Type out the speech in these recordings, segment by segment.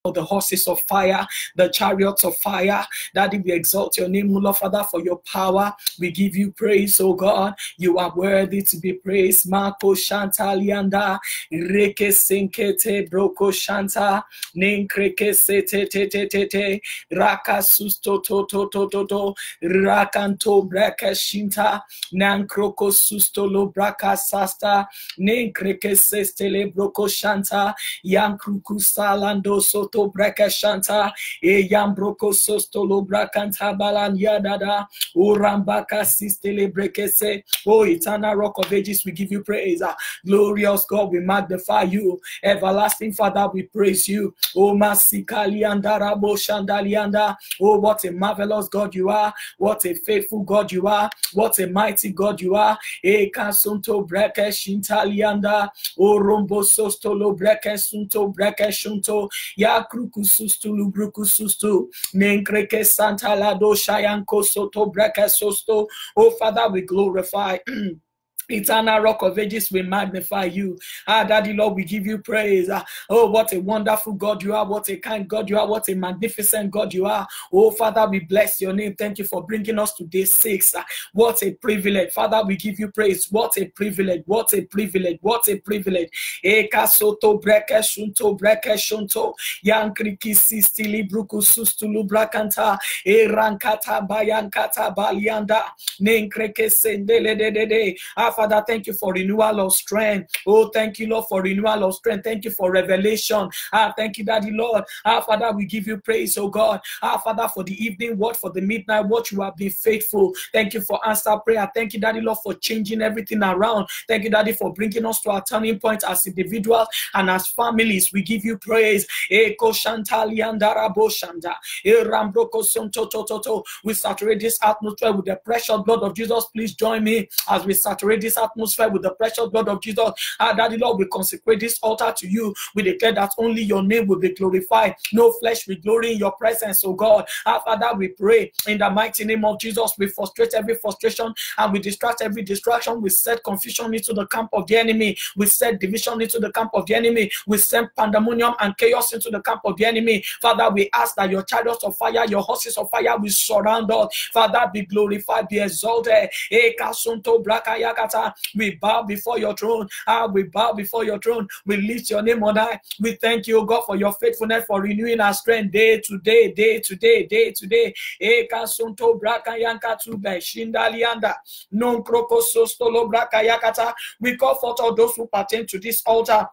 the horses of fire, the chariots of fire. Daddy, we exalt your name, O Lord Father, for your power. We give you praise, O God. You are worthy to be praised. Marco Shanta Lianda, Reke Senkete Broko Shanta, Ninkreke Sete Tete Tete, Raka Susto Toto Toto, Rakanto Braka Shinta, Nankroko Susto Lo Braka Sasta, Ninkreke Sestele Broko Shanta, Yankruku Salando Soto Braka Shanta, Yambroko Sostolo Brakanta Balan Yadada, Urambaka Sistele Brekese. Oh, eternal rock of ages, we give you praise. Glorious God, we magnify you. Everlasting Father, we praise you. Oh, Masikali Andarabo Shandalianda. Oh, what a marvelous God you are. What a faithful God you are. What a mighty God you are. Kasunto Breke Shintalianda. Oh, Rombo Sostolo Breke Sunto Breke Shunto. Ya Kruku Sustu Lubruku Sustu. Nenkreke Santa Lado Shayanko Soto Breke Sosto. Oh, Father, we glorify. Eternal rock of ages, we magnify you. Daddy Lord, we give you praise. Oh, what a wonderful God you are. What a kind God you are. What a magnificent God you are. Oh, Father, we bless your name. Thank you for bringing us to day 6. What a privilege. Father, we give you praise. What a privilege. What a privilege. What a privilege. Eka soto breke shunto breke shunto. Yankriki sistili bruku sustulu brakanta. Erankata bayankata balianda. Nenkreke sendele de. Father, thank you for renewal of strength. Oh, thank you, Lord, for renewal of strength. Thank you for revelation. Thank you, Daddy, Lord. Father, we give you praise, oh God. Father, for the evening watch, for the midnight watch, you have been faithful. Thank you for answer prayer. Thank you, Daddy, Lord, for changing everything around. Thank you, Daddy, for bringing us to our turning point as individuals and as families. We give you praise. We saturate this atmosphere with the precious blood of Jesus. Please join me as we saturate this atmosphere with the precious blood of Jesus. Daddy Lord, we consecrate this altar to you. We declare that only your name will be glorified. No flesh will glory in your presence, oh God. Father, we pray in the mighty name of Jesus. We frustrate every frustration and we distract every distraction. We set confusion into the camp of the enemy. We set division into the camp of the enemy. We send pandemonium and chaos into the camp of the enemy. Father, we ask that your chariots of fire, your horses of fire will surround us. Father, be glorified, be exalted. We bow before your throne. We bow before your throne. We lift your name on high. We thank you, God, for your faithfulness, for renewing our strength day to day, day to day, day to day. We call forth all those who pertain to this altar.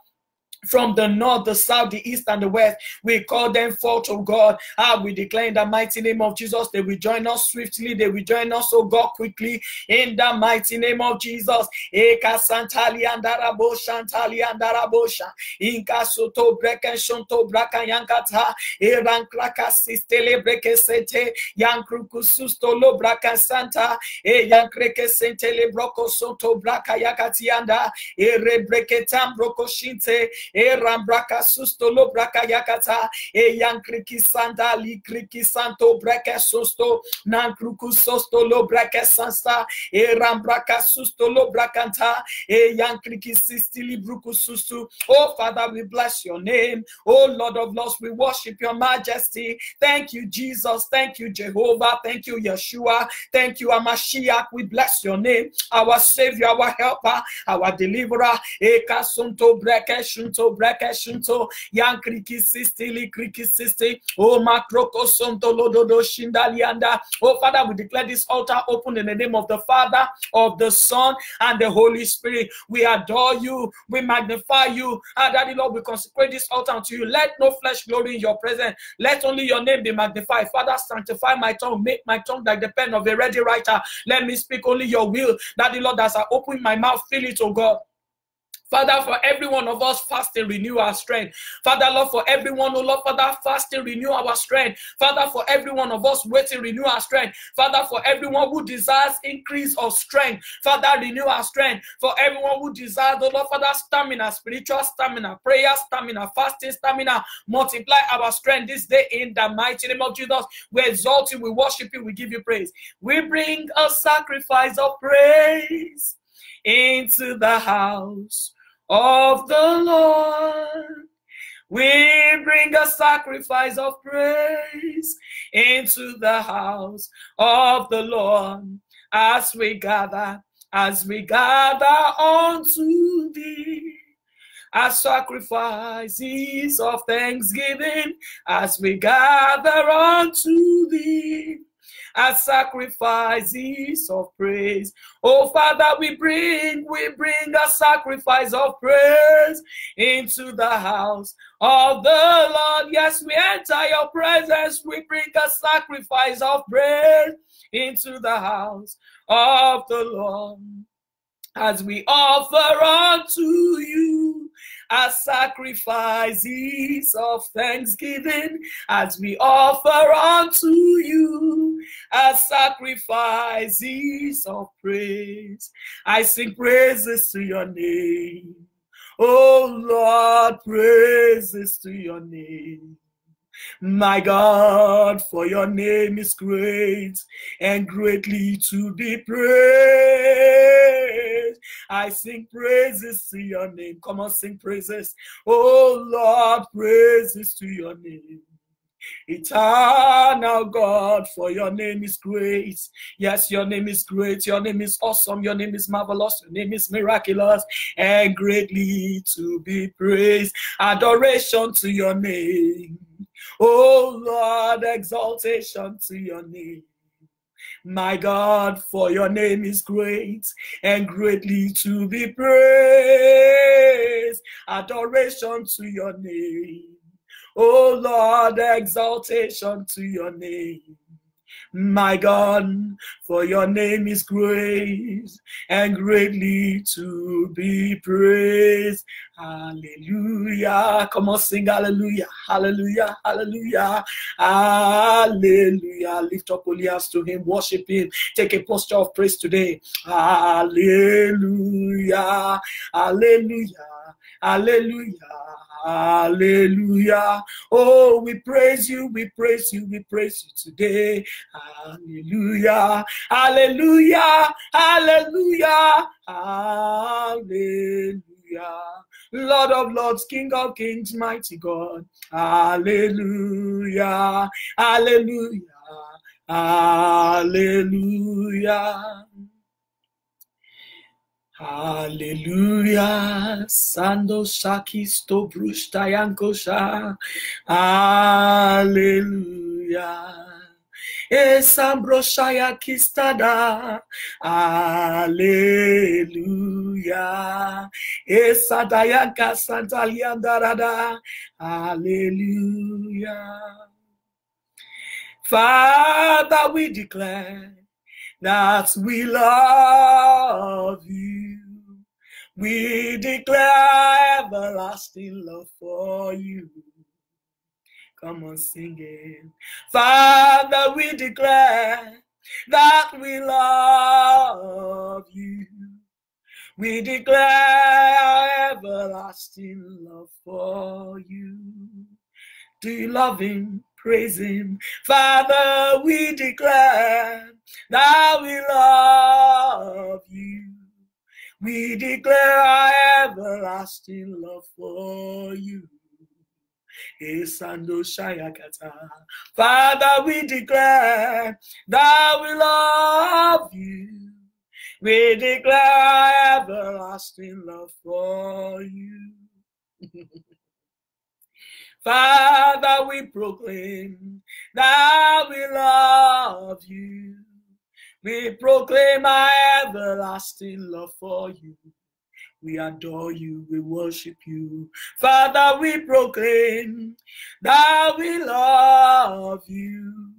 From the north, the south, the east, and the west, we call them forth, oh God. We declare in the mighty name of Jesus, they will join us swiftly, they will join us, oh God, quickly, in the mighty name of Jesus. Eka santali andarabo shantali andarabosha. Inka soto breke shonto braka yankata. Eran kraka sistele breke sete. Yankruku susto lo braka santa. Yankreke sentele broko soto braka yakatianda. Ere breke tam broko shinte. Rambraka susto lo braka yakata. Yankriki santa li kriki santo breke susto. Nankruku sosto lo breke sansta. Rambraka susto lo brakanta. Yankriki sistili bruku sustu. Oh Father, we bless your name. Oh Lord of Lords, we worship your majesty. Thank you, Jesus. Thank you, Jehovah. Thank you, Yeshua. Thank you, Amashiach. We bless your name. Our Savior, our helper, our deliverer. Eka sunto breke shunto breke shunto. Yankriki sistili kriki sisti. Oh makroko sunto lododo shindalianda. Oh Father, we declare this altar open in the name of the Father, of the Son, and the Holy Spirit. We adore you. We magnify you. Daddy Lord, we consecrate this altar unto you. Let no flesh glory in your presence. Let only your name be magnified. Father, sanctify my tongue. Make my tongue like the pen of a ready writer. Let me speak only your will. Daddy Lord, as I open my mouth, fill it, oh God. Father, for every one of us, fasting, renew our strength. Father, Lord, for everyone, oh Lord, Father, fasting, renew our strength. Father, for every one of us, waiting, renew our strength. Father, for everyone who desires increase of strength, Father, renew our strength. For everyone who desires, oh Lord, Father, stamina, spiritual stamina, prayer stamina, fasting stamina, multiply our strength this day in the mighty name of Jesus. We exalt you, we worship you, we give you praise. We bring a sacrifice of praise into the house of the Lord. We bring a sacrifice of praise into the house of the Lord as we gather unto thee. As sacrifices of thanksgiving, as we gather unto thee, as sacrifices of praise. Oh Father, we bring a sacrifice of praise into the house of the Lord. Yes, we enter your presence. We bring a sacrifice of praise into the house of the Lord, as we offer unto you as sacrifices of thanksgiving, as we offer unto you as sacrifices of praise. I sing praises to your name. Oh Lord, praises to your name. My God, for your name is great and greatly to be praised. I sing praises to your name. Come on, sing praises. Oh Lord, praises to your name. Eternal God, for your name is great. Yes, your name is great. Your name is awesome. Your name is marvelous. Your name is miraculous and greatly to be praised. Adoration to your name. Oh Lord, exaltation to your name. My God, for your name is great and greatly to be praised. Adoration to your name. Oh Lord, exaltation to your name. My God, for your name is great and greatly to be praised. Hallelujah. Come on, sing hallelujah, hallelujah, hallelujah, hallelujah. Lift up holy hands to him, worship him, take a posture of praise today. Hallelujah, hallelujah, hallelujah, hallelujah. Oh, we praise you, we praise you, we praise you today. Hallelujah, hallelujah, hallelujah, hallelujah. Lord of lords, King of kings, mighty God. Hallelujah, hallelujah, hallelujah. Hallelujah, Sando Shakisto Brustayankosha. Hallelujah. Esambroshaya Kistada. Hallelujah. Esadayanka Santaliandarada. Hallelujah. Father, we declare that we love you. We declare everlasting love for you. Come on, sing it. Father, we declare that we love you. We declare everlasting love for you. Do you love him? Praise him. Father, we declare that we love you. We declare our everlasting love for you. Father, we declare that we love you. We declare our everlasting love for you. Father, we proclaim that we love you. We proclaim our everlasting love for you. We adore you, we worship you. Father, we proclaim that we love you.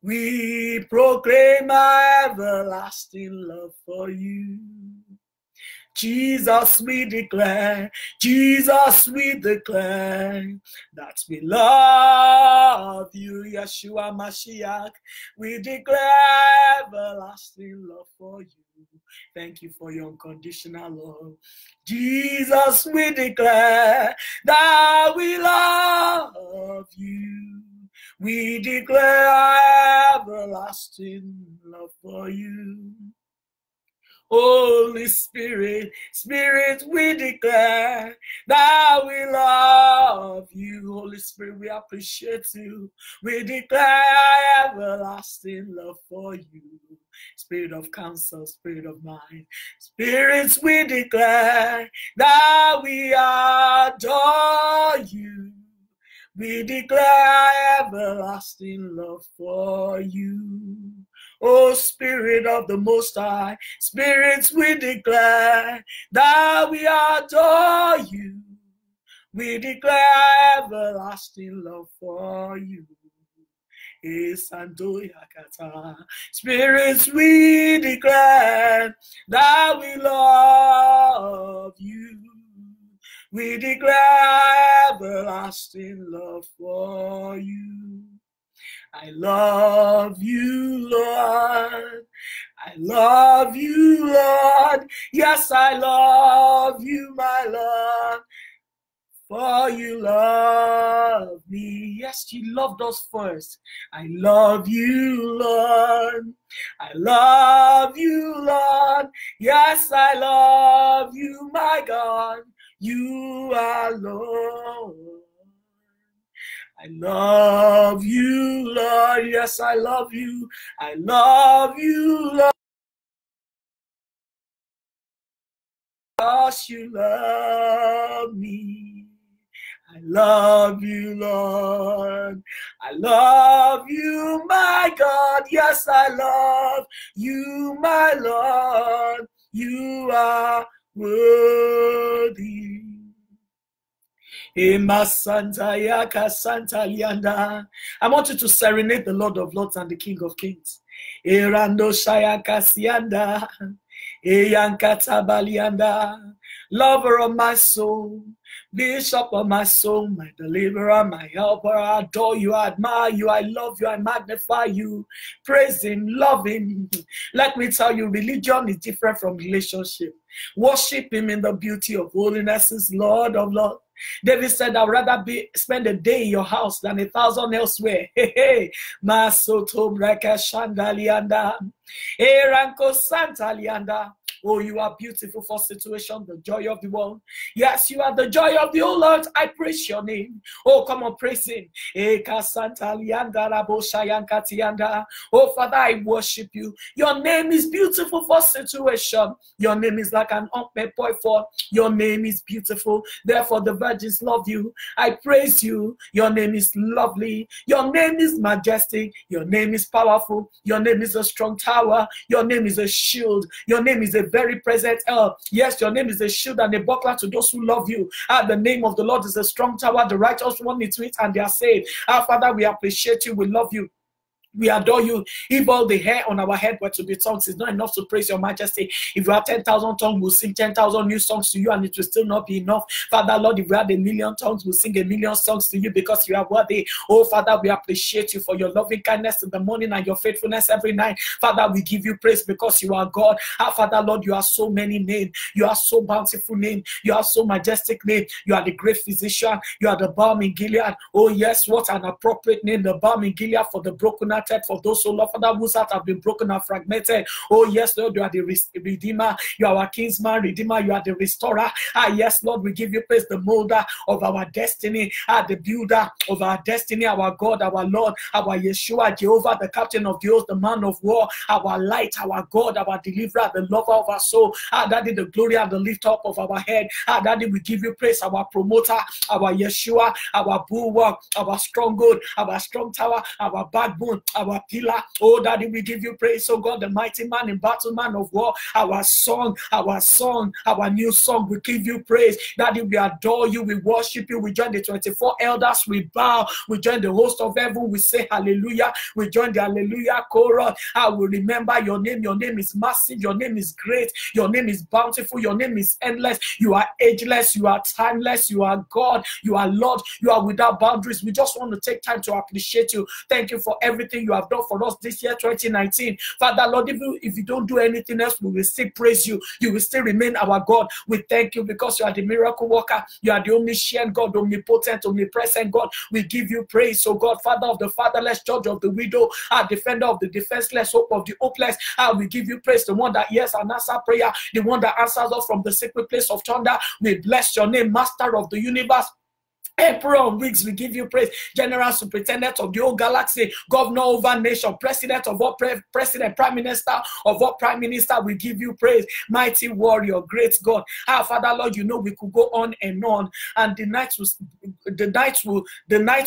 We proclaim our everlasting love for you. Jesus, we declare, Jesus, we declare that we love you, Yeshua Mashiach. We declare everlasting love for you. Thank you for your unconditional love. Jesus, we declare that we love you. We declare everlasting love for you. Holy Spirit, Spirit, we declare that we love you. Holy Spirit, we appreciate you. We declare everlasting love for you. Spirit of counsel, spirit of mind, spirits, we declare that we adore you. We declare everlasting love for you. Oh, Spirit of the Most High, spirits, we declare that we adore you. We declare everlasting love for you. Spirits, we declare that we love you. We declare everlasting love for you. I love you, Lord. I love you, Lord. Yes, I love you, my Lord. For you love me. Yes, you loved us first. I love you, Lord. I love you, Lord. Yes, I love you, my God. You are Lord. I love you, Lord. Yes, I love you. I love you, Lord. Because you love me. I love you, Lord. I love you, my God. Yes, I love you, my Lord. You are worthy. I want you to serenade the Lord of Lords and the King of Kings. Lover of my soul, Bishop of my soul, my deliverer, my helper, I adore you, I admire you, I love you, I magnify you, praise him, love him. Let me tell you, religion is different from relationship. Worship him in the beauty of holiness is Lord of Lords. David said, I'd rather spend a day in your house than 1,000 elsewhere. Masoto breka shandalianda. Eranko santalianda. Oh, you are beautiful for situation, the joy of the world. Yes, you are the joy of the whole Lord. I praise your name. Oh, come on, praise him. Oh, Father, I worship you. Your name is beautiful for situation. Your name is like an unmet boy for. Your name is beautiful. Therefore, the virgins love you. I praise you. Your name is lovely. Your name is majestic. Your name is powerful. Your name is a strong tower. Your name is a shield. Your name is a very present help. Yes, your name is a shield and a buckler to those who love you. The name of the Lord is a strong tower. The righteous one is with and they are saved. Father, we appreciate you. We love you. We adore you. If all the hair on our head were to be tongues, it's not enough to praise your majesty. If we have 10,000 tongues, we'll sing 10,000 new songs to you and it will still not be enough. Father, Lord, if we had 1,000,000 tongues, we'll sing 1,000,000 songs to you because you are worthy. Oh, Father, we appreciate you for your loving kindness in the morning and your faithfulness every night. Father, we give you praise because you are God. Father, Lord, you are so many names. You are so bountiful name. You are so majestic name. You are the great physician. You are the balm in Gilead. Oh, yes, what an appropriate name, the balm in Gilead for the broken heart. For those who love, Father, whose hearts have been broken and fragmented. Oh, yes, Lord, you are the Redeemer. You are our kinsman, Redeemer. You are the restorer. Yes, Lord, we give you praise, the molder of our destiny. The builder of our destiny, our God, our Lord, our Yeshua, Jehovah, the captain of the host, the man of war, our light, our God, our deliverer, the lover of our soul. Daddy, the glory and the lift up of our head. Daddy, we give you praise, our promoter, our Yeshua, our bulwark, our stronghold, our strong tower, our backbone, our pillar. Oh, Daddy, we give you praise. Oh God, the mighty man in battle, man of war, our song, our new song, we give you praise. Daddy, we adore you, we worship you, we join the 24 elders, we bow, we join the host of heaven, we say hallelujah, we join the hallelujah chorus. I will remember your name is massive, your name is great, your name is bountiful, your name is endless, you are ageless, you are timeless, you are God, you are Lord, you are without boundaries. We just want to take time to appreciate you. Thank you for everything you have done for us this year, 2019. Father, Lord, even if you don't do anything else, we will still praise you. You will still remain our God. We thank you because you are the miracle worker. You are the omniscient God, omnipotent, omnipresent God. We give you praise, oh God, Father of the fatherless, judge of the widow, our defender of the defenseless, hope of the hopeless. We give you praise, the one that hears and answers prayer, the one that answers us from the secret place of thunder. We bless your name, Master of the universe. Emperor of weeks, we give you praise. General superintendent of the whole galaxy, governor over nation, president of all president, prime minister of all prime minister, we give you praise. Mighty warrior, great God. Our Father, Lord, you know we could go on, and the night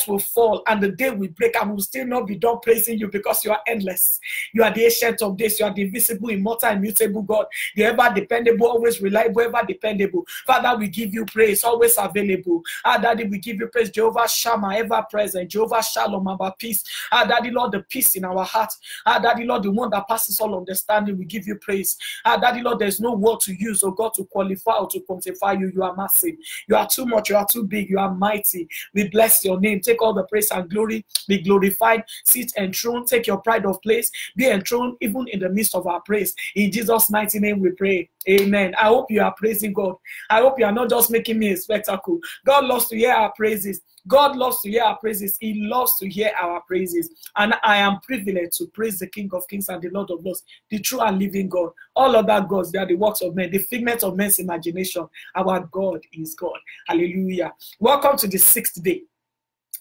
will fall, and the day will break, and we'll still not be done praising you because you are endless. You are the ancient of days. You are the invisible, immortal, immutable God, the ever dependable, always reliable, ever dependable. Father, we give you praise, always available. Daddy, we give you praise, Jehovah Shammah, ever present, Jehovah Shalom, our peace. Daddy, Lord, the peace in our heart. Daddy, Lord, the one that passes all understanding, we give you praise. Daddy, Lord, there's no word to use, oh God, to qualify or to quantify you. You are massive. You are too much. You are too big. You are mighty. We bless your name. Take all the praise and glory. Be glorified. Sit enthroned. Take your pride of place. Be enthroned even in the midst of our praise. In Jesus' mighty name we pray. Amen. I hope you are praising God. I hope you are not just making me a spectacle. God loves to hear our praises. God loves to hear our praises. He loves to hear our praises. And I am privileged to praise the King of Kings and the Lord of Lords, the true and living God. All other gods, they are the works of men, the figment of men's imagination. Our God is God. Hallelujah. Welcome to the 6th day.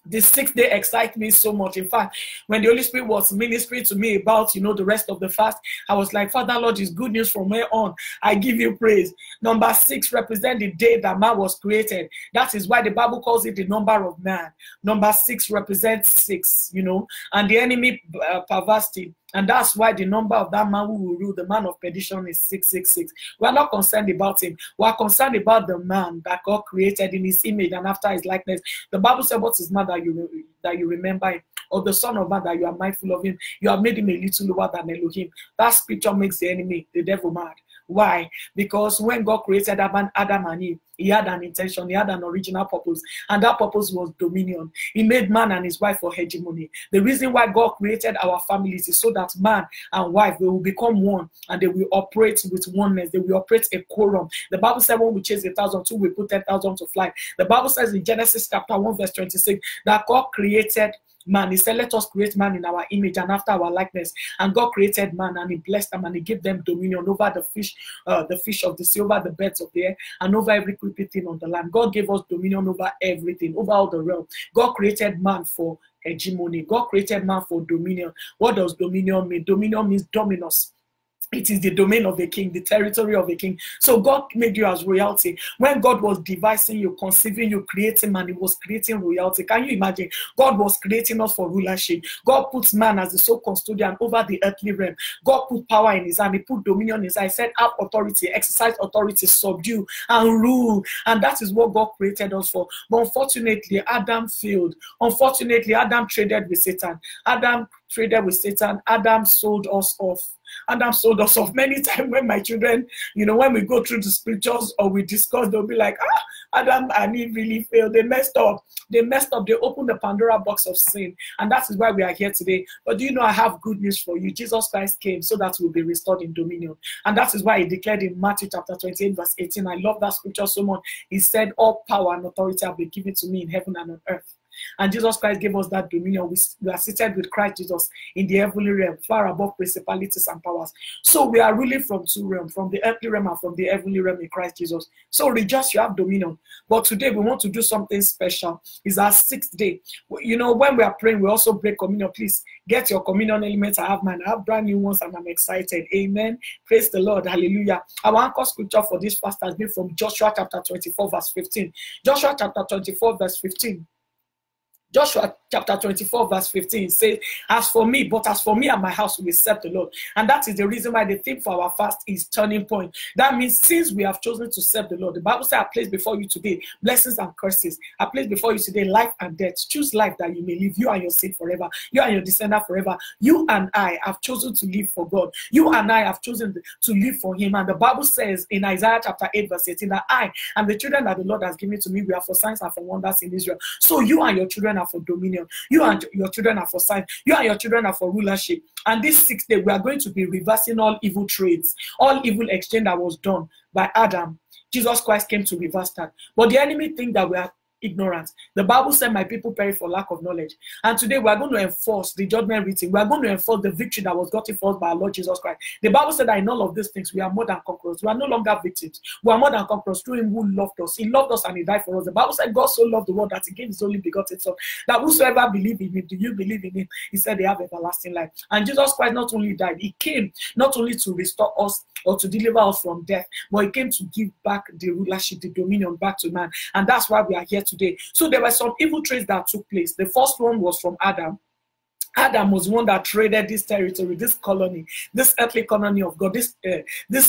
The 6th day excites me so much. In fact, when the Holy Spirit was ministering to me about, the rest of the fast, I was like, Father, Lord, is good news from here on. I give you praise. Number 6 represents the day that man was created. That is why the Bible calls it the number of man. Number 6 represents 6, and the enemy perversity. And that's why the number of that man who will rule, the man of perdition, is 666. We are not concerned about him. We are concerned about the man that God created in his image and after his likeness. The Bible said, what is man that you remember him? Or the son of man that you are mindful of him? You have made him a little lower than Elohim. That scripture makes the enemy, the devil, mad. Why? Because when God created Adam and Eve, he had an intention, he had an original purpose, and that purpose was dominion. He made man and his wife for hegemony. The reason why God created our families is so that man and wife, they will become one, and they will operate with oneness. They will operate a quorum. The Bible says when we chase 1,000, 2 we put 10,000 to flight. The Bible says in Genesis chapter 1 verse 26 that God created man. He said, let us create man in our image and after our likeness. And God created man, and he blessed them, and he gave them dominion over the fish of the sea, over the birds of the air, and over every creeping thing on the land. God gave us dominion over everything, over all the realm. God created man for hegemony. God created man for dominion. What does dominion mean? Dominion means dominus. It is the domain of a king, the territory of a king. So God made you as royalty. When God was devising you, conceiving you, creating man, he was creating royalty. Can you imagine? God was creating us for rulership. God puts man as the sole custodian over the earthly realm. God put power in his hand. He put dominion in his hand. He said, have authority, exercise authority, subdue and rule. And that is what God created us for. But unfortunately, Adam failed. Unfortunately, Adam traded with Satan. Adam sold us off. Adam sold us off. Many times when my children, when we go through the scriptures or we discuss, they'll be like, Adam and Eve really failed. They messed up. They opened the Pandora box of sin. And that is why we are here today. But I have good news for you. Jesus Christ came so that we'll be restored in dominion. And that is why he declared in Matthew chapter 28 verse 18. I love that scripture so much. He said, all power and authority have been given to me in heaven and on earth. And Jesus Christ gave us that dominion. We are seated with Christ Jesus in the heavenly realm, far above principalities and powers. So we are really from two realms, from the earthly realm and from the heavenly realm in Christ Jesus. So rejoice, you have dominion. But today we want to do something special. It's our 6th day. When we are praying, we also break communion. Please get your communion elements. I have mine. I have brand new ones and I'm excited. Amen. Praise the Lord. Hallelujah. Our anchor scripture for this fast has been from Joshua chapter 24 verse 15. Joshua chapter 24 verse 15. Joshua chapter 24 verse 15 says, as for me and my house, we will serve the Lord. And that is the reason why the theme for our fast is turning point. That means since we have chosen to serve the Lord, the Bible says, I place before you today blessings and curses. I place before you today life and death. Choose life that you may live, you and your seed forever, you and your descendant forever. You and I have chosen to live for God. You and I have chosen to live for him. And the Bible says in Isaiah chapter 8 verse 18 that I and the children that the Lord has given to me, we are for signs and for wonders in Israel. So you and your children children are for dominion. You and your children are for signs. You and your children are for rulership. And this 6th day, we are going to be reversing all evil trades, all evil exchange that was done by Adam. Jesus Christ came to reverse that. But the enemy think that we are ignorant. The Bible said, my people perish for lack of knowledge. And today we are going to enforce the judgment written. We are going to enforce the victory that was gotten for us by our Lord Jesus Christ. The Bible said that in all of these things we are more than conquerors. We are no longer victims. We are more than conquerors through him who loved us. He loved us and he died for us. The Bible said God so loved the world that he gave his only begotten son, that whosoever believe in him, do you believe in him? He said they have everlasting life. And Jesus Christ not only died, he came not only to restore us or to deliver us from death, but he came to give back the rulership, the dominion back to man. And that's why we are here today. So there were some evil traits that took place. The first one was from Adam. Adam was one that traded this territory, this colony, this earthly colony of God, this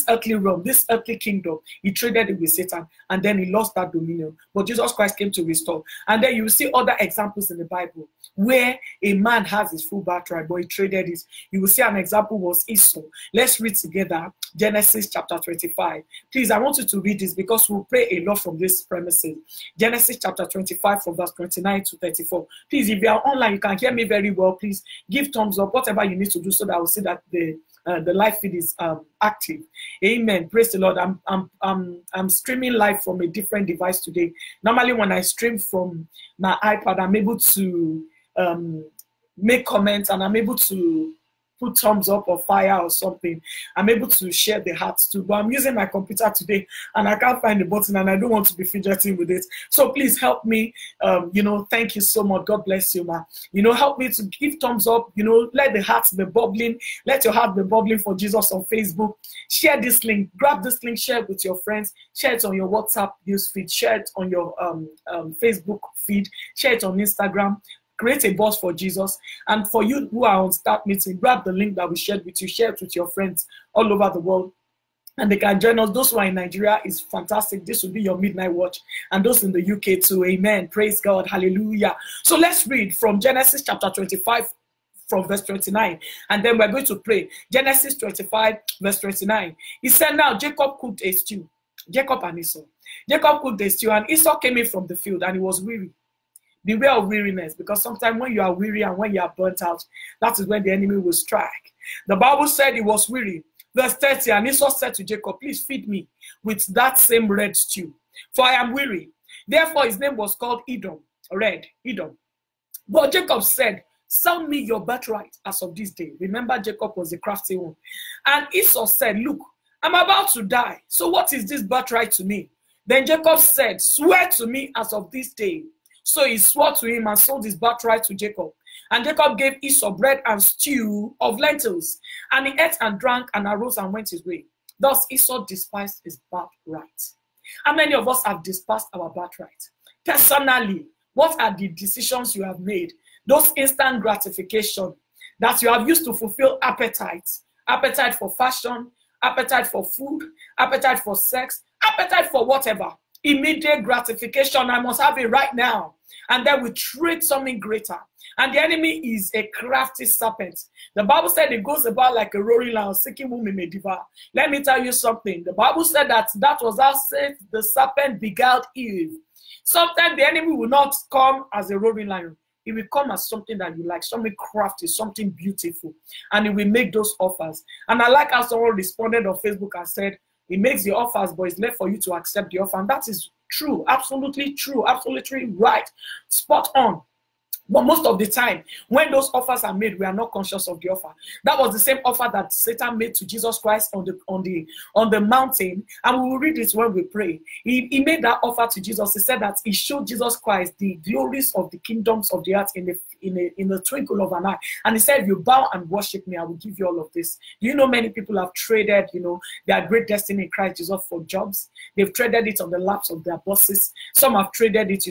earthly realm, this earthly kingdom. He traded it with Satan, and then he lost that dominion. But Jesus Christ came to restore. And then you will see other examples in the Bible where a man has his full birthright, but he traded it. You will see an example was Esau. Let's read together Genesis chapter 25. Please, I want you to read this because we'll pray a lot from this premises. Genesis chapter 25 from verse 29 to 34. Please, if you are online, you can hear me very well. Please give thumbs up, whatever you need to do so that we'll see that the live feed is active. Amen. Praise the Lord. I'm streaming live from a different device today. Normally when I stream from my iPad, I'm able to make comments and I'm able to put thumbs up or fire or something. I'm able to share the hearts too, but I'm using my computer today and I can't find the button and I don't want to be fidgeting with it. So please help me. Thank you so much. God bless you, ma. Help me to give thumbs up. Let the hearts be bubbling. Let your heart be bubbling for Jesus on Facebook. Share this link. Grab this link. Share it with your friends. Share it on your WhatsApp news feed. Share it on your Facebook feed. Share it on Instagram. Create a buzz for Jesus. And for you who are on Start Meeting, grab the link that we shared with you. Share it with your friends all over the world. And they can join us. Those who are in Nigeria is fantastic. This will be your midnight watch. And those in the UK too. Amen. Praise God. Hallelujah. So let's read from Genesis chapter 25 from verse 29. And then we're going to pray. Genesis 25 verse 29. He said, now Jacob cooked a stew. Jacob and Esau. Jacob cooked a stew and Esau came in from the field and he was weary. Beware of weariness, because sometimes when you are weary and when you are burnt out, that is when the enemy will strike. The Bible said he was weary. Verse 30, and Esau said to Jacob, please feed me with that same red stew, for I am weary. Therefore his name was called Edom, red, Edom. But Jacob said, sell me your birthright as of this day. Remember, Jacob was the crafty one. And Esau said, look, I'm about to die. So what is this birthright to me? Then Jacob said, swear to me as of this day. So he swore to him and sold his birthright to Jacob. And Jacob gave Esau bread and stew of lentils. And he ate and drank and arose and went his way. Thus Esau despised his birthright. How many of us have despised our birthright? Personally, what are the decisions you have made? Those instant gratification that you have used to fulfill appetites. Appetite for fashion, appetite for food, appetite for sex, appetite for whatever. Immediate gratification, I must have it right now. And then we trade something greater. And the enemy is a crafty serpent. The Bible said it goes about like a roaring lion, seeking whom he may devour. Let me tell you something. The Bible said that was how the serpent beguiled Eve. Sometimes the enemy will not come as a roaring lion. It will come as something that you like, something crafty, something beautiful. And it will make those offers. And I like how someone responded on Facebook and said, it makes the offers, but it's left for you to accept the offer. And that is true, absolutely right, spot on. But most of the time, when those offers are made, we are not conscious of the offer. That was the same offer that Satan made to Jesus Christ on the mountain, and we will read it when we pray. He made that offer to Jesus. He said that he showed Jesus Christ the glories of the kingdoms of the earth in the twinkle of an eye. And he said, if you bow and worship me, I will give you all of this. Do you know many people have traded, their great destiny in Christ Jesus for jobs? They've traded it on the laps of their bosses. Some have traded it,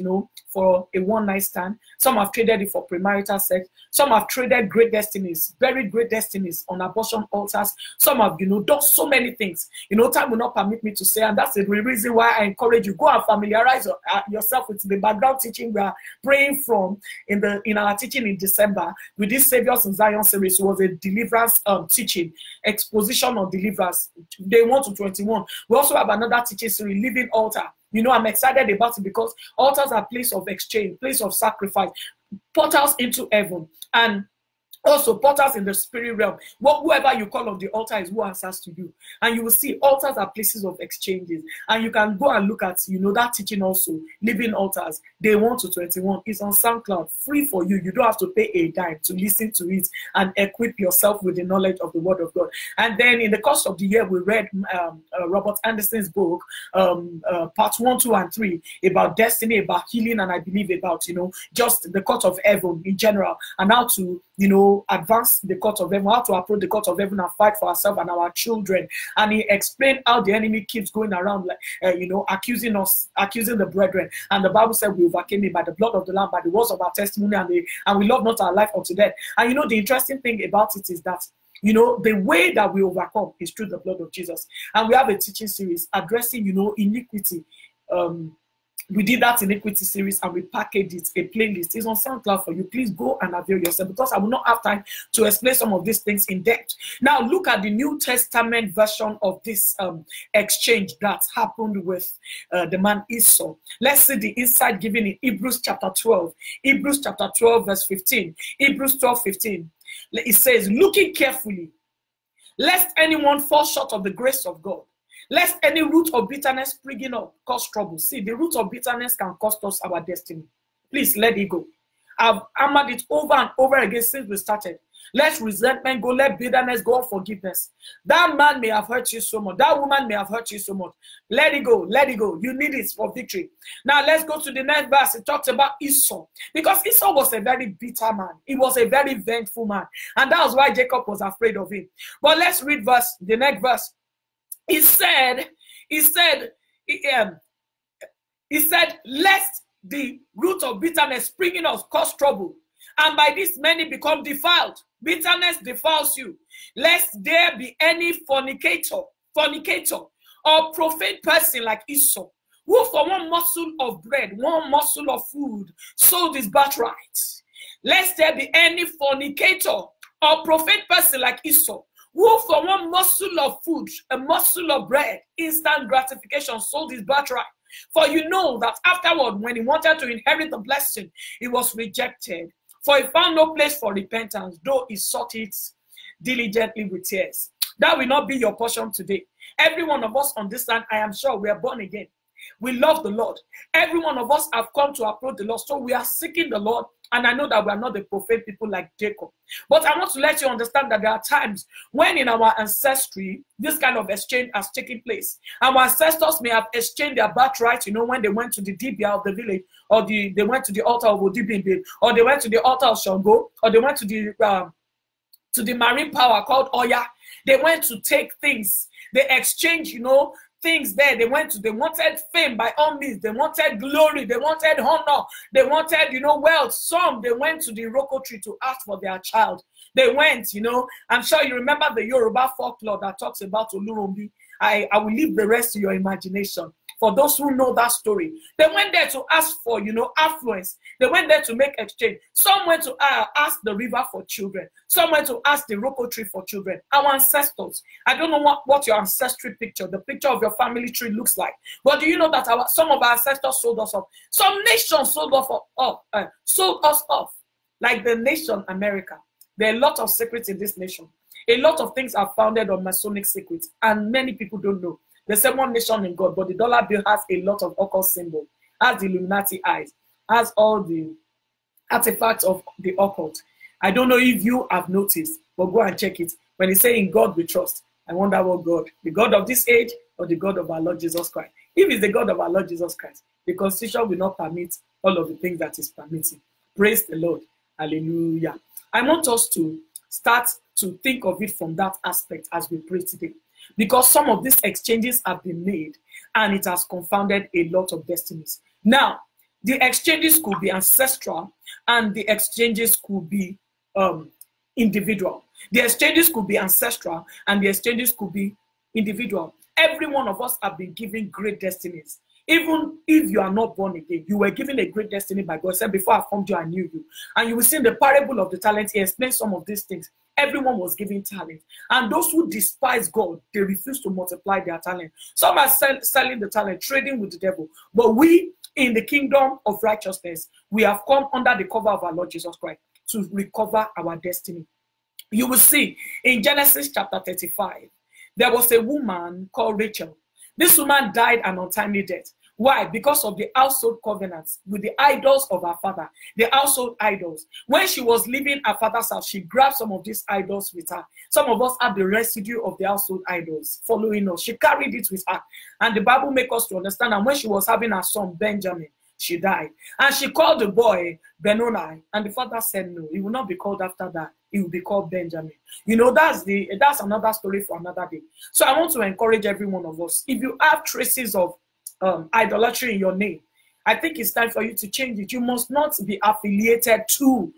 for a one-night stand. Some have traded it for premarital sex. Some have traded great destinies, very great destinies on abortion altars. Some have, done so many things. Time will not permit me to say, and that's the reason why I encourage you, go and familiarize yourself with the background teaching we are praying from in our teaching in December with this Saviors in Zion series. It was a deliverance teaching, exposition on deliverance, day 1 to 21. We also have another teaching series, Living Altar. I'm excited about it because altars are place of exchange, place of sacrifice. portals into heaven, and also portals in the spirit realm. Whoever you call on the altar is who answers to you. And you will see altars are places of exchanges. And you can go and look at, that teaching also, Living Altars, day 1 to 21. It's on SoundCloud, free for you. You don't have to pay a dime to listen to it and equip yourself with the knowledge of the word of God. And then in the course of the year, we read Robert Anderson's book, parts 1, 2, and 3, about destiny, about healing, and I believe about, just the court of heaven in general, and how to, advance the court of heaven, how to approach the court of heaven and fight for ourselves and our children. And he explained how the enemy keeps going around, accusing us, accusing the brethren. And the Bible said we overcame it by the blood of the Lamb, by the words of our testimony, and we love not our life unto death. And the interesting thing about it is that, the way that we overcome is through the blood of Jesus. And we have a teaching series addressing, iniquity. We did that iniquity series and we packaged it, a playlist. It's on SoundCloud for you. Please go and avail yourself, because I will not have time to explain some of these things in depth. Now look at the New Testament version of this exchange that happened with the man Esau. Let's see the insight given in Hebrews chapter 12. Hebrews chapter 12 verse 15. Hebrews 12:15. It says, looking carefully, lest anyone fall short of the grace of God, lest any root of bitterness springing up cause trouble. See, the root of bitterness can cost us our destiny. Please let it go. I've hammered it over and over again since we started. Let resentment go, let bitterness go, unforgiveness. That man may have hurt you so much. That woman may have hurt you so much. Let it go, let it go. You need it for victory. Now let's go to the next verse. It talks about Esau. Because Esau was a very bitter man. He was a very vengeful man. And that was why Jacob was afraid of him. But let's read the next verse. He said, lest the root of bitterness springing up cause trouble, and by this many become defiled. Bitterness defiles you. Lest there be any fornicator, or profane person like Esau, who for one morsel of bread, one morsel of food, sold his birthright. Lest there be any fornicator or profane person like Esau, who for one morsel of food, a morsel of bread, instant gratification, sold his birthright. For you know that afterward, when he wanted to inherit the blessing, he was rejected. For he found no place for repentance, though he sought it diligently with tears. That will not be your portion today. Every one of us on this land, I am sure we are born again. We love the Lord. Every one of us have come to approach the Lord. So we are seeking the Lord. And I know that we are not the profane people like Jacob. But I want to let you understand that there are times when in our ancestry, this kind of exchange has taken place. Our ancestors may have exchanged their birthright, when they went to the Dibia of the village, or they went to the altar of Odibimbe, or they went to the altar of Shango, or they went to the marine power called Oya. They went to take things. They exchanged, things there. They wanted fame by all means. They wanted glory. They wanted honor. They wanted, wealth. Some, they went to the Iroko tree to ask for their child. They went, I'm sure you remember the Yoruba folklore that talks about Olurumbi. I will leave the rest to your imagination. For those who know that story, they went there to ask for, affluence. They went there to make exchange. Some went to ask the river for children. Some went to ask the Iroko tree for children. Our ancestors. I don't know what your ancestry picture, the picture of your family tree looks like. But do you know that some of our ancestors sold us off? Some nations sold us off. Like the nation America. There are a lot of secrets in this nation. A lot of things are founded on Masonic secrets. And many people don't know. They say one nation in God, but the dollar bill has a lot of occult symbols, has the Illuminati eyes, has all the artifacts of the occult. I don't know if you have noticed, but go and check it. When they say in God we trust, I wonder what God, the God of this age or the God of our Lord Jesus Christ. If it's the God of our Lord Jesus Christ, the Constitution will not permit all of the things that is permitting. Praise the Lord. Hallelujah. I want us to start to think of it from that aspect as we pray today. Because some of these exchanges have been made and it has confounded a lot of destinies. Now, the exchanges could be ancestral and the exchanges could be individual. The exchanges could be ancestral and the exchanges could be individual. Every one of us have been given great destinies. Even if you are not born again, you were given a great destiny by God. He said, before I formed you, I knew you. And you will see in the parable of the talent, he explains some of these things. Everyone was given talent. And those who despise God, they refuse to multiply their talent. Some are selling the talent, trading with the devil. But we, in the kingdom of righteousness, we have come under the cover of our Lord Jesus Christ to recover our destiny. You will see in Genesis chapter 35, there was a woman called Rachel. This woman died an untimely death. Why? Because of the household covenants with the idols of her father, the household idols. When she was leaving her father's house, she grabbed some of these idols with her. Some of us have the residue of the household idols following us. She carried it with her. And the Bible makes us to understand that when she was having her son, Benjamin, she died. And she called the boy Benoni. And the father said, no, he will not be called after that. He will be called Benjamin. You know, that's another story for another day. So I want to encourage every one of us. If you have traces of idolatry in your name, I think it's time for you to change it. You must not be affiliated to,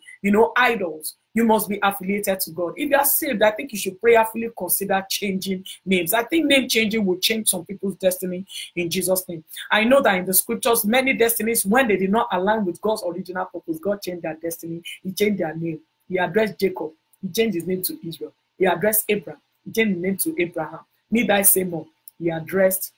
idols. You must be affiliated to God. If you are saved, I think you should prayerfully consider changing names. I think name changing will change some people's destiny in Jesus' name. I know that in the scriptures, many destinies, when they did not align with God's original purpose, God changed their destiny. He changed their name. He addressed Jacob. He changed his name to Israel. He addressed Abraham. He changed his name to Abraham. Need I say more? He addressed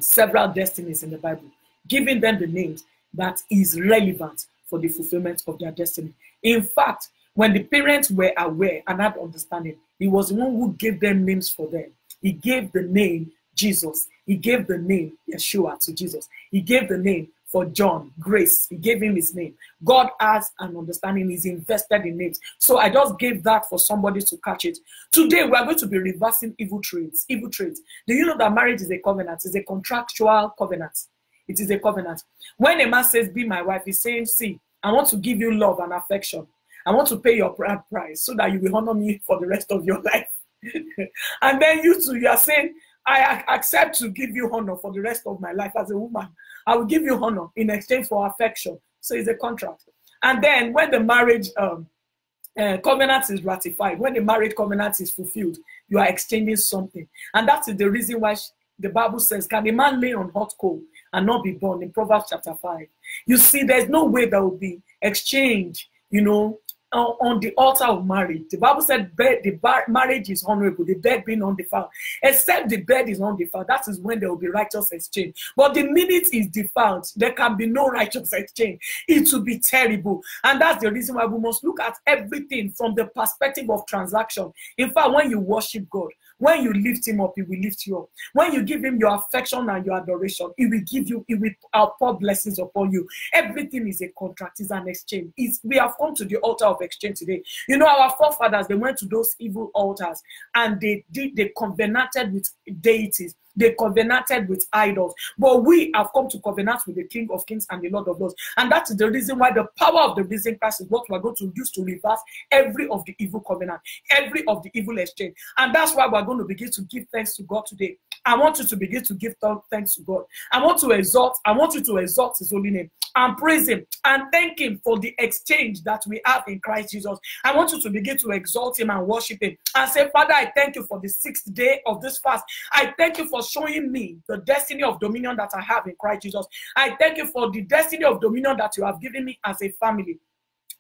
several destinies in the Bible, giving them the names that is relevant for the fulfillment of their destiny. In fact, when the parents were aware and had understanding, he was the one who gave them names for them. He gave the name Jesus. He gave the name Yeshua to Jesus. He gave the name for John, Grace. He gave him his name. God has an understanding. He's invested in names. So I just gave that for somebody to catch it. Today, we are going to be reversing evil traits. Evil traits. Do you know that marriage is a covenant? It's a contractual covenant. It is a covenant. When a man says, be my wife, he's saying, see, I want to give you love and affection. I want to pay your price so that you will honor me for the rest of your life. And then you too, you are saying, I accept to give you honor for the rest of my life as a woman. I will give you honor in exchange for affection. So it's a contract. And then when the marriage covenant is ratified, when the marriage covenant is fulfilled, you are exchanging something. And that is the reason why the Bible says, can a man lay on hot coal and not be burned, in Proverbs chapter 5. You see, there's no way there will be exchange, on the altar of marriage. The Bible said marriage is honorable, the bed being undefiled. Except the bed is undefiled, that is when there will be righteous exchange. But the minute is defiled, there can be no righteous exchange. It will be terrible. And that's the reason why we must look at everything from the perspective of transaction. In fact, when you worship God, when you lift him up, he will lift you up. When you give him your affection and your adoration, he will pour blessings upon you. Everything is a contract, is an exchange. We have come to the altar of exchange today. Our forefathers, they went to those evil altars and they covenanted with deities. They covenanted with idols. But we have come to covenant with the King of Kings and the Lord of Lords. And that is the reason why the power of the risen Christ is what we're going to use to reverse every of the evil covenant, every of the evil exchange. And that's why we're going to begin to give thanks to God today. I want you to begin to give thanks to God. I want you to exalt his holy name and praise him and thank him for the exchange that we have in Christ Jesus. I want you to begin to exalt him and worship him and say, Father, I thank you for the 6th day of this fast. I thank you for showing me the destiny of dominion that I have in Christ Jesus. I thank you for the destiny of dominion that you have given me as a family.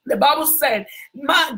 The Bible said,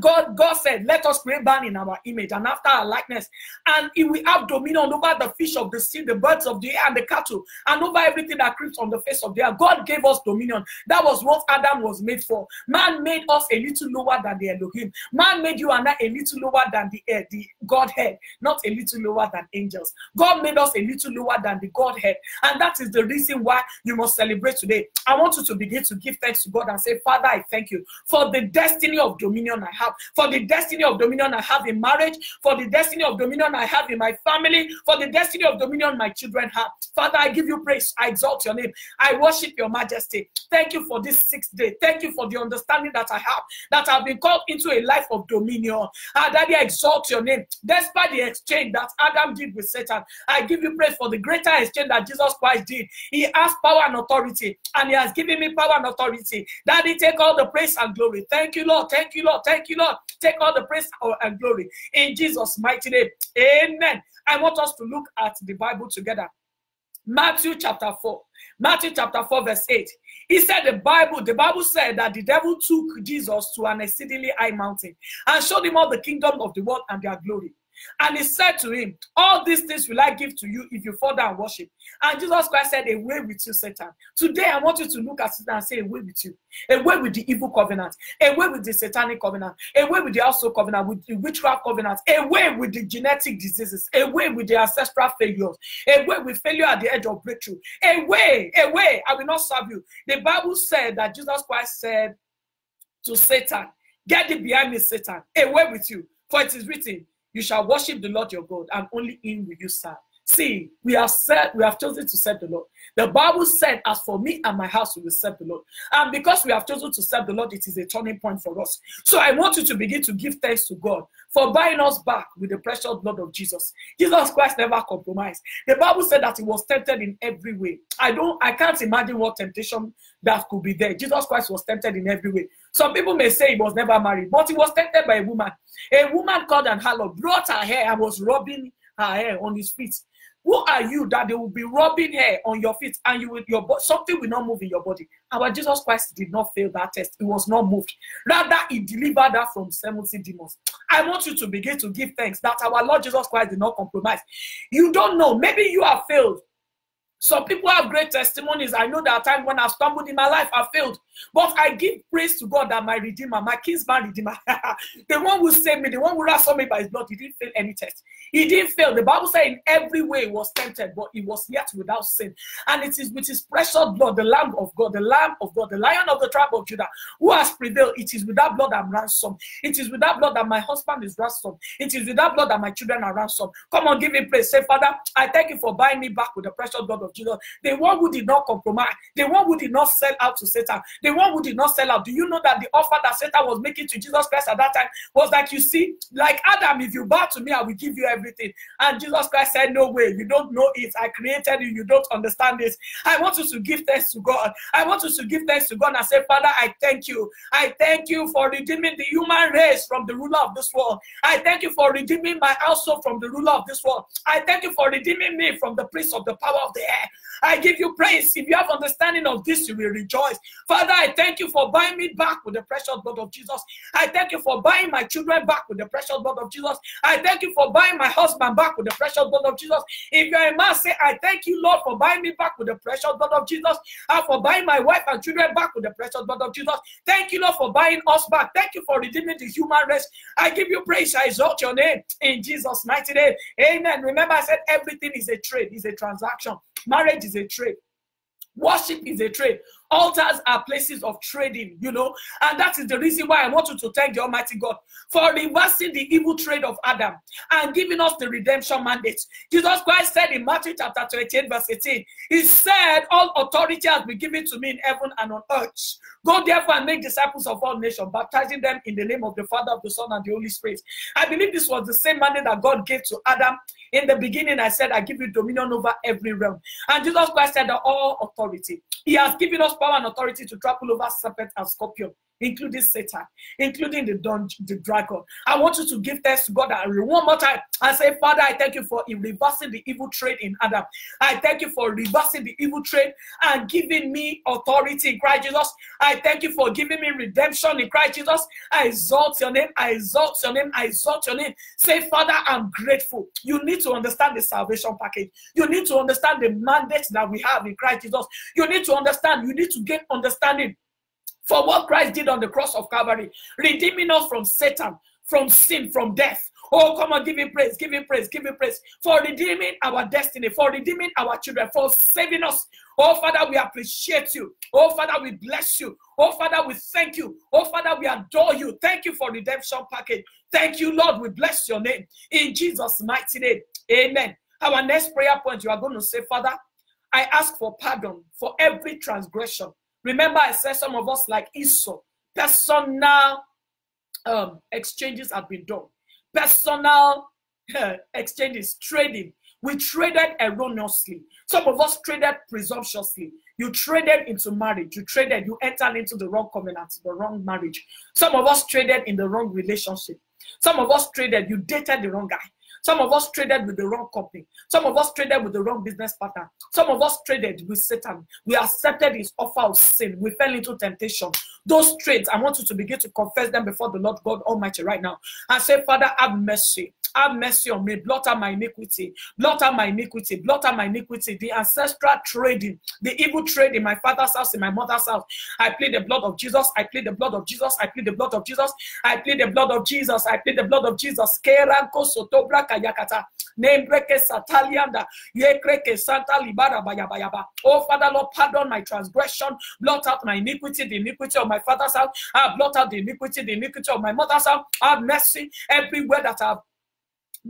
God said, let us create man in our image and after our likeness. And if we have dominion over the fish of the sea, the birds of the air, and the cattle, and over everything that creeps on the face of the earth. God gave us dominion. That was what Adam was made for. Man made us a little lower than the Elohim. Man made you and I a little lower than the Godhead, not a little lower than angels. God made us a little lower than the Godhead. And that is the reason why you must celebrate today. I want you to begin to give thanks to God and say, Father, I thank you for the destiny of dominion I have, for the destiny of dominion I have in marriage, for the destiny of dominion I have in my family, for the destiny of dominion my children have. Father, I give you praise. I exalt your name. I worship your majesty. Thank you for this 6th day. Thank you for the understanding that I have, that I've been called into a life of dominion. Daddy, I exalt your name. Despite the exchange that Adam did with Satan, I give you praise for the greater exchange that Jesus Christ did. He has power and authority, and he has given me power and authority. Daddy, take all the praise and glory. Thank you, Lord. Thank you, Lord. Thank you, Lord. Take all the praise and glory in Jesus' mighty name. Amen. I want us to look at the Bible together. Matthew chapter 4. Matthew chapter 4 verse 8. He said the Bible said that the devil took Jesus to an exceedingly high mountain and showed him all the kingdom of the world and their glory. And he said to him, all these things will I give to you if you fall down and worship. And Jesus Christ said, away with you, Satan. Today I want you to look at Satan and say, away with you. Away with the evil covenant. Away with the satanic covenant. Away with the household covenant, with the witchcraft covenant. Away with the genetic diseases. Away with the ancestral failures. Away with failure at the edge of breakthrough. Away, away. I will not serve you. The Bible said that Jesus Christ said to Satan, get thee behind me, Satan. Away with you. For it is written, you shall worship the Lord your God, and only him will you serve. See, we have chosen to serve the Lord. The Bible said, as for me and my house, we will serve the Lord. And because we have chosen to serve the Lord, it is a turning point for us. So I want you to begin to give thanks to God for buying us back with the precious blood of Jesus. Jesus Christ never compromised. The Bible said that he was tempted in every way. I can't imagine what temptation that could be there. Jesus Christ was tempted in every way. Some people may say he was never married, but he was tempted by a woman. A woman called an harlot, brought her hair and was rubbing her hair on his feet. Who are you that they will be rubbing hair on your feet and something will not move in your body? Our Jesus Christ did not fail that test. He was not moved. Rather, he delivered her from 70 demons. I want you to begin to give thanks that our Lord Jesus Christ did not compromise. You don't know. Maybe you have failed. Some people have great testimonies. I know there are times when I've stumbled in my life, I failed. But I give praise to God that my Redeemer, my kinsman Redeemer, the one who saved me, the one who ransomed me by his blood, he didn't fail any test. He didn't fail. The Bible says in every way he was tempted, but he was yet without sin. And it is with his precious blood, the Lamb of God, the Lamb of God, the Lion of the tribe of Judah, who has prevailed. It is with that blood I'm ransomed. It is with that blood that my husband is ransomed. It is with that blood that my children are ransomed. Come on, give him praise. Say, Father, I thank you for buying me back with the precious blood of Jesus. The one who did not compromise, the one who did not sell out to Satan, the one who did not sell out. Do you know that the offer that Satan was making to Jesus Christ at that time was that, you see, like Adam, if you bow to me, I will give you everything. And Jesus Christ said, no way, you don't know it. I created you, you don't understand this. I want you to give thanks to God. I want you to give thanks to God and say, Father, I thank you. I thank you for redeeming the human race from the ruler of this world. I thank you for redeeming my household from the ruler of this world. I thank you for redeeming me from the prince of the power of the air. I give you praise. If you have understanding of this, you will rejoice. Father, I thank you for buying me back with the precious blood of Jesus. I thank you for buying my children back with the precious blood of Jesus. I thank you for buying my husband back with the precious blood of Jesus. If you're a man, say, I thank you, Lord, for buying me back with the precious blood of Jesus. And for buying my wife and children back with the precious blood of Jesus. Thank you, Lord, for buying us back. Thank you for redeeming the human race. I give you praise. I exalt your name in Jesus' mighty name. Amen. Remember, I said everything is a trade, is a transaction. Marriage is a trade. Worship is a trade. Altars are places of trading, you know, and that is the reason why I want you to thank the Almighty God for reversing the evil trade of Adam and giving us the redemption mandate. Jesus Christ said in Matthew chapter 28 verse 18, he said, all authority has been given to me in heaven and on earth. Go therefore and make disciples of all nations, baptizing them in the name of the Father, of the Son, and the Holy Spirit. I believe this was the same mandate that God gave to Adam. In the beginning, I said, I give you dominion over every realm. And Jesus Christ said that all authority. He has given us power and authority to trample over serpent and scorpion, including Satan, including the dragon. I want you to give thanks to God one more time and say, Father, I thank you for reversing the evil trade in Adam. I thank you for reversing the evil trade and giving me authority in Christ Jesus. I thank you for giving me redemption in Christ Jesus. I exalt your name. I exalt your name. I exalt your name. Say, Father, I'm grateful. You need to understand the salvation package. You need to understand the mandate that we have in Christ Jesus. You need to understand. You need to get understanding for what Christ did on the cross of Calvary, redeeming us from Satan, from sin, from death. Oh, come on, give him praise, give him praise, give him praise for redeeming our destiny, for redeeming our children, for saving us. Oh, Father, we appreciate you. Oh, Father, we bless you. Oh, Father, we thank you. Oh, Father, we adore you. Thank you for redemption package. Thank you, Lord. We bless your name. In Jesus' mighty name, amen. Our next prayer point, you are going to say, Father, I ask for pardon for every transgression. Remember, I said some of us, like Esau, personal exchanges have been done. Personal exchanges, trading. We traded erroneously. Some of us traded presumptuously. You traded into marriage. You entered into the wrong covenant, the wrong marriage. Some of us traded in the wrong relationship. Some of us traded, you dated the wrong guy. Some of us traded with the wrong company. Some of us traded with the wrong business partner. Some of us traded with Satan. We accepted his offer of sin. We fell into temptation. Those trades, I want you to begin to confess them before the Lord God Almighty right now. And say, Father, have mercy. Have mercy on me. Blot out my iniquity. Blot out my iniquity. Blot out my iniquity. The ancestral trading, the evil trade in my father's house, in my mother's house. I plead the blood of Jesus. I plead the blood of Jesus. I plead the blood of Jesus. I plead the blood of Jesus. I plead the blood of Jesus. Keranko sotobra kayakata. Nembreke satalianda. Yekreke santa libara bayabayaba. Oh Father Lord, pardon my transgression. Blot out my iniquity, the iniquity of my father's house. Blot out the iniquity of my mother's house. Have mercy everywhere that I've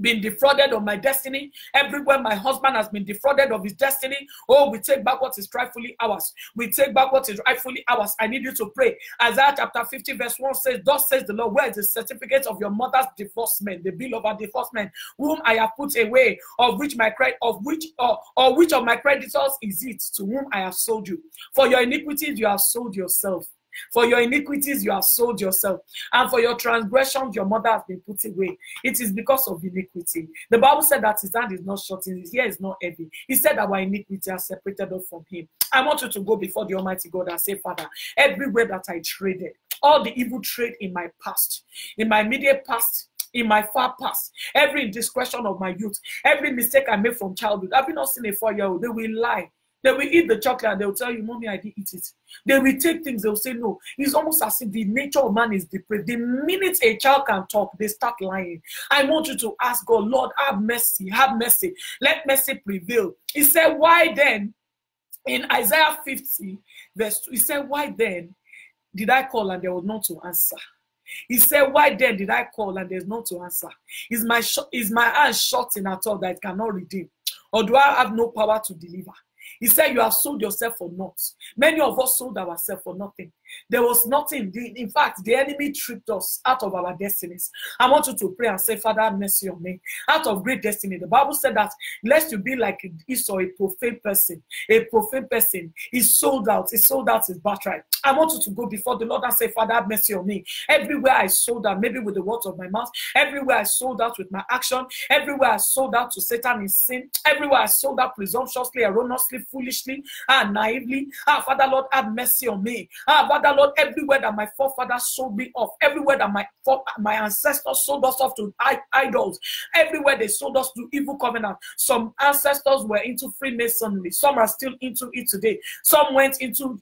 been defrauded of my destiny, everywhere my husband has been defrauded of his destiny. Oh, we take back what is rightfully ours. We take back what is rightfully ours. I need you to pray. Isaiah chapter 50 verse 1 says, thus says the Lord, where is the certificate of your mother's divorcement, the bill of her divorcement, whom I have put away, of which my which of my creditors is it, to whom I have sold you? For your iniquities you have sold yourself. For your iniquities, you have sold yourself. And for your transgressions, your mother has been put away. It is because of iniquity. The Bible said that his hand is not short, his ear is not heavy. He said that our iniquity has separated us from him. I want you to go before the Almighty God and say, Father, everywhere that I traded, all the evil trade in my past, in my immediate past, in my far past, every indiscretion of my youth, every mistake I made from childhood, I've not seen a 4-year-old, they will lie. They will eat the chocolate and they will tell you, Mommy, I didn't eat it. They will take things, they will say no. It's almost as if the nature of man is depraved. The minute a child can talk, they start lying. I want you to ask God, Lord, have mercy, have mercy. Let mercy prevail. He said, why then, in Isaiah 50, verse 2, he said, why then did I call and there was none to answer? He said, why then did I call and there's none to answer? Is my hand short in at all that it cannot redeem? Or do I have no power to deliver? He said, you have sold yourself for naught. Many of us sold ourselves for nothing. There was nothing. In fact, the enemy tricked us out of our destinies. I want you to pray and say, Father, have mercy on me. Out of great destiny. The Bible said that lest you be like Esau, a profane person. A profane person. He sold out. He sold out his birthright. I want you to go before the Lord and say, Father, have mercy on me. Everywhere I sold out, maybe with the words of my mouth. Everywhere I sold out with my action. Everywhere I sold out to Satan in sin. Everywhere I sold out presumptuously, erroneously, foolishly, and naively. Father, Lord, have mercy on me. Father, Lord, everywhere that my forefathers sold me off, everywhere that my ancestors sold us off to idols, everywhere they sold us to evil covenant. Some ancestors were into Freemasonry. Some are still into it today. Some went into,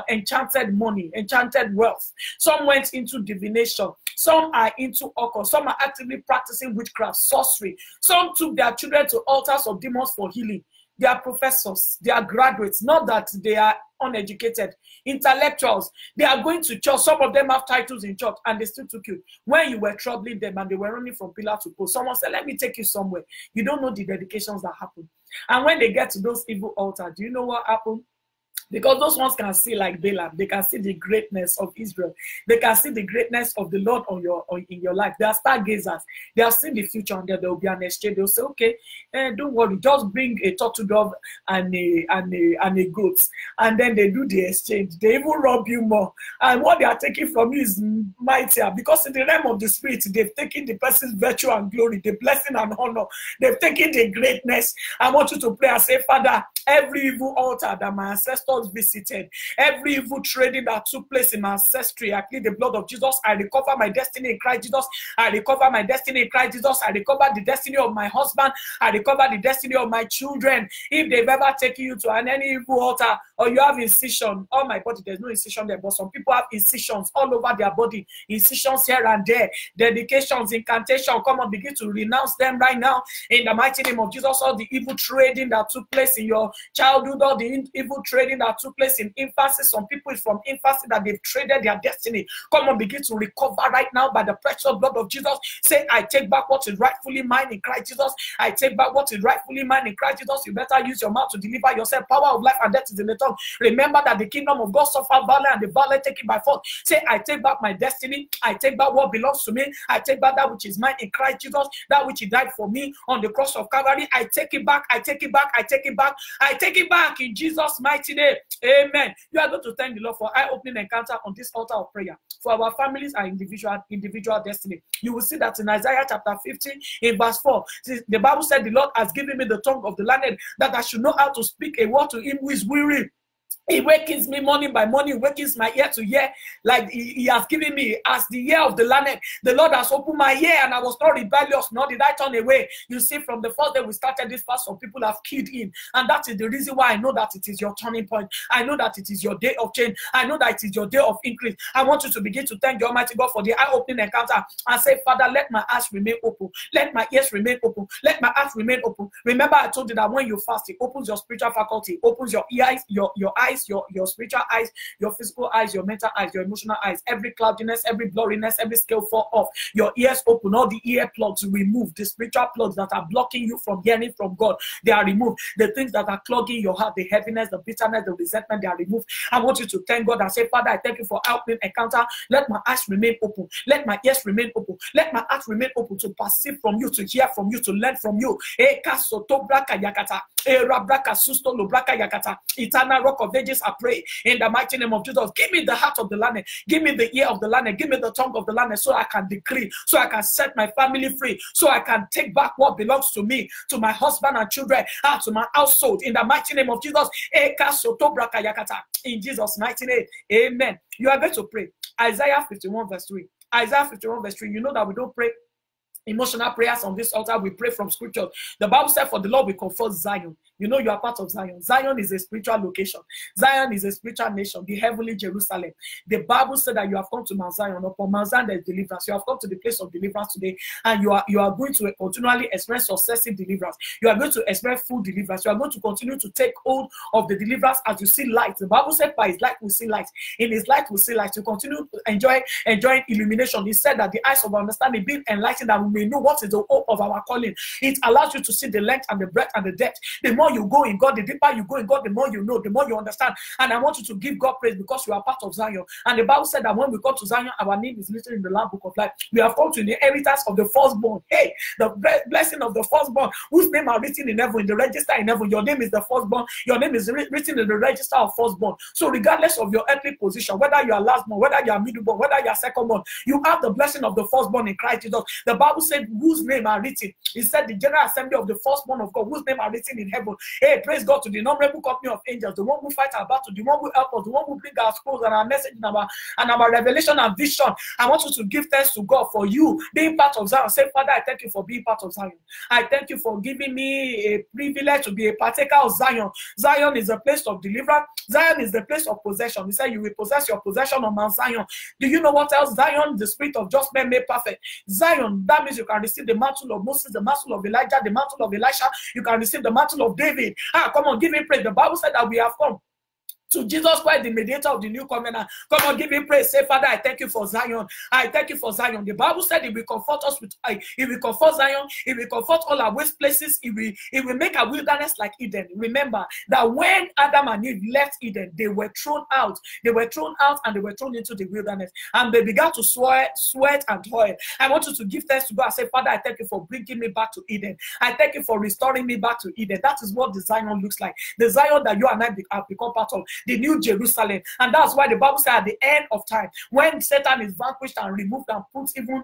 enchanted money, enchanted wealth. Some went into divination. Some are into occult. Some are actively practicing witchcraft, sorcery. Some took their children to altars of demons for healing. They are professors. They are graduates. Not that they are uneducated. Intellectuals. They are going to church. Some of them have titles in church and they still took you. When you were troubling them and they were running from pillar to post, someone said, let me take you somewhere. You don't know the dedications that happen. And when they get to those evil altars, do you know what happened? Because those ones can see like Balaam. They can see the greatness of Israel. They can see the greatness of the Lord in your life. They are stargazers. They have seen the future and there will be an exchange. They'll say, okay, don't worry, just bring a turtle dove and a goat. And then they do the exchange. They even rob you more. And what they are taking from you is mightier. Because in the realm of the spirit, they've taken the person's virtue and glory, the blessing and honor. They've taken the greatness. I want you to pray and say, Father, every evil altar that my ancestors visited, every evil trading that took place in my ancestry, I plead the blood of Jesus. I recover my destiny in Christ Jesus. I recover my destiny in Christ Jesus. I recover the destiny of my husband. I recover the destiny of my children. If they've ever taken you to any evil altar, or you have incision, on my body, there's no incision there, but some people have incisions all over their body, incisions here and there, dedications, incantation. Come on, begin to renounce them right now in the mighty name of Jesus. All the evil trading that took place in your childhood, all the evil trading that took place in infancy. Some people is from infancy that they've traded their destiny. Come on, begin to recover right now by the precious blood of Jesus. Say, I take back what is rightfully mine in Christ Jesus. I take back what is rightfully mine in Christ Jesus. You better use your mouth to deliver yourself. Power of life and death is in the tongue. Remember that the kingdom of God suffer violence and the violent take it by force. Say, I take back my destiny. I take back what belongs to me. I take back that which is mine in Christ Jesus. That which he died for me on the cross of Calvary. I take it back. I take it back. I take it back. I take it back in Jesus' mighty name. Amen. You are going to thank the Lord for eye-opening encounter on this altar of prayer for our families and individual destiny. You will see that in Isaiah chapter 50 in verse 4, the Bible said, the Lord has given me the tongue of the learned, that I should know how to speak a word to him who is weary. He wakens me morning by morning, wakens my ear to ear, like he has given me as the year of the learned. The Lord has opened my ear, and I was not rebellious, nor did I turn away. You see, from the first day we started this fast, some people have keyed in, and that is the reason why I know that it is your turning point. I know that it is your day of change. I know that it is your day of increase. I want you to begin to thank the Almighty God for the eye-opening encounter and say, Father, let my eyes remain open. Let my ears remain open. Let my heart remain open. Remember, I told you that when you fast, it opens your spiritual faculty, opens your ears, your eyes, your spiritual eyes, your physical eyes, your mental eyes, your emotional eyes, every cloudiness, every blurriness, every scale fall off. Your ears open, all the ear plugs removed, the spiritual plugs that are blocking you from hearing from God, they are removed. The things that are clogging your heart, the heaviness, the bitterness, the resentment, they are removed. I want you to thank God and say, Father, I thank you for helping encounter. Let my eyes remain open. Let my ears remain open. Let my heart remain open to perceive from you, to hear from you, to learn from you. Eternal Rock of Ages, I pray in the mighty name of Jesus. Give me the heart of the learned. Give me the ear of the learned. Give me the tongue of the learned, so I can decree, so I can set my family free, so I can take back what belongs to me, to my husband and children, and to my household. In the mighty name of Jesus. In Jesus' mighty name. Amen. You are going to pray. Isaiah 51 verse 3. Isaiah 51 verse 3. You know that we don't pray emotional prayers on this altar. We pray from scripture. The Bible said, for the Lord will comfort Zion. You know you are part of Zion. Zion is a spiritual location. Zion is a spiritual nation, the heavenly Jerusalem. The Bible said that you have come to Mount Zion. Upon Mount Zion there is deliverance. You have come to the place of deliverance today, and you are going to continually experience successive deliverance. You are going to experience full deliverance. You are going to continue to take hold of the deliverance as you see light. The Bible said, by his light we see light. In his light we see light. You continue to enjoy illumination. He said that the eyes of understanding being enlightened, that we may know what is the hope of our calling. It allows you to see the length and the breadth and the depth. The more you go in God, the deeper you go in God, the more you know, the more you understand. And I want you to give God praise because you are part of Zion. And the Bible said that when we come to Zion, our name is written in the Lamb Book of Life. We have come to the inheritance of the firstborn. Hey, the blessing of the firstborn, whose name are written in heaven, in the register in heaven. Your name is the firstborn. Your name is written in the register of firstborn. So regardless of your earthly position, whether you are lastborn, whether you are middleborn, whether you are secondborn, you have the blessing of the firstborn in Christ Jesus. The Bible said, whose name are written. He said, the general assembly of the firstborn of God, whose name are written in heaven. Hey, praise God, to the innumerable company of angels, the one who fight our battle, the one who help us, the one who bring our scrolls and our message and our revelation and vision. I want you to give thanks to God for you being part of Zion. Say, Father, I thank you for being part of Zion. I thank you for giving me a privilege to be a partaker of Zion. Zion is a place of deliverance. Zion is the place of possession. He said, you will possess your possession on Mount Zion. Do you know what else? Zion, the spirit of just men made perfect. Zion, that means you can receive the mantle of Moses, the mantle of Elijah, the mantle of Elisha. You can receive the mantle of David. Come on, give him praise. The Bible said that we have come to Jesus Christ, the mediator of the new covenant. Come on, give him praise. Say, Father, I thank you for Zion. I thank you for Zion. The Bible said he will comfort us with, he will comfort Zion. He will comfort all our waste places. He will make a wilderness like Eden. Remember that when Adam and Eve left Eden, they were thrown out. They were thrown out and they were thrown into the wilderness. And they began to sweat and toil. I want you to give thanks to God. I say, Father, I thank you for bringing me back to Eden. I thank you for restoring me back to Eden. That is what the Zion looks like. The Zion that you and I have become part of. The new Jerusalem. And that's why the Bible says at the end of time, when Satan is vanquished and removed and put even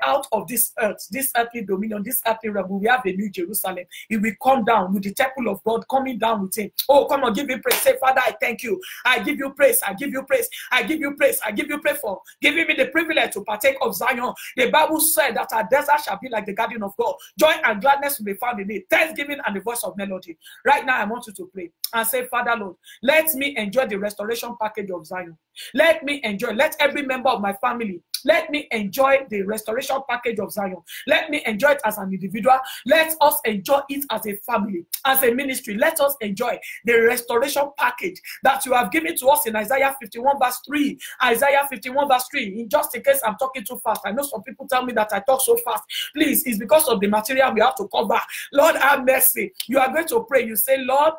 out of this earth, this earthly dominion, this earthly realm, we have a new Jerusalem. He will come down with the temple of God coming down with him. Oh, come on, give him praise. Say, Father, I thank you. I give you praise. I give you praise. I give you praise. I give you praise for giving me the privilege to partake of Zion. The Bible said that our desert shall be like the garden of God. Joy and gladness will be found in it. Thanksgiving and the voice of melody. Right now, I want you to pray and say, Father, Lord, let me enjoy the restoration package of Zion. Let me enjoy. Let every member of my family, let me enjoy the restoration package of Zion. Let me enjoy it as an individual. Let us enjoy it as a family, as a ministry. Let us enjoy the restoration package that you have given to us in Isaiah 51 verse 3. Isaiah 51 verse 3. In just in case I'm talking too fast. I know some people tell me that I talk so fast. Please, it's because of the material we have to cover. Lord, have mercy. You are going to pray. You say, Lord,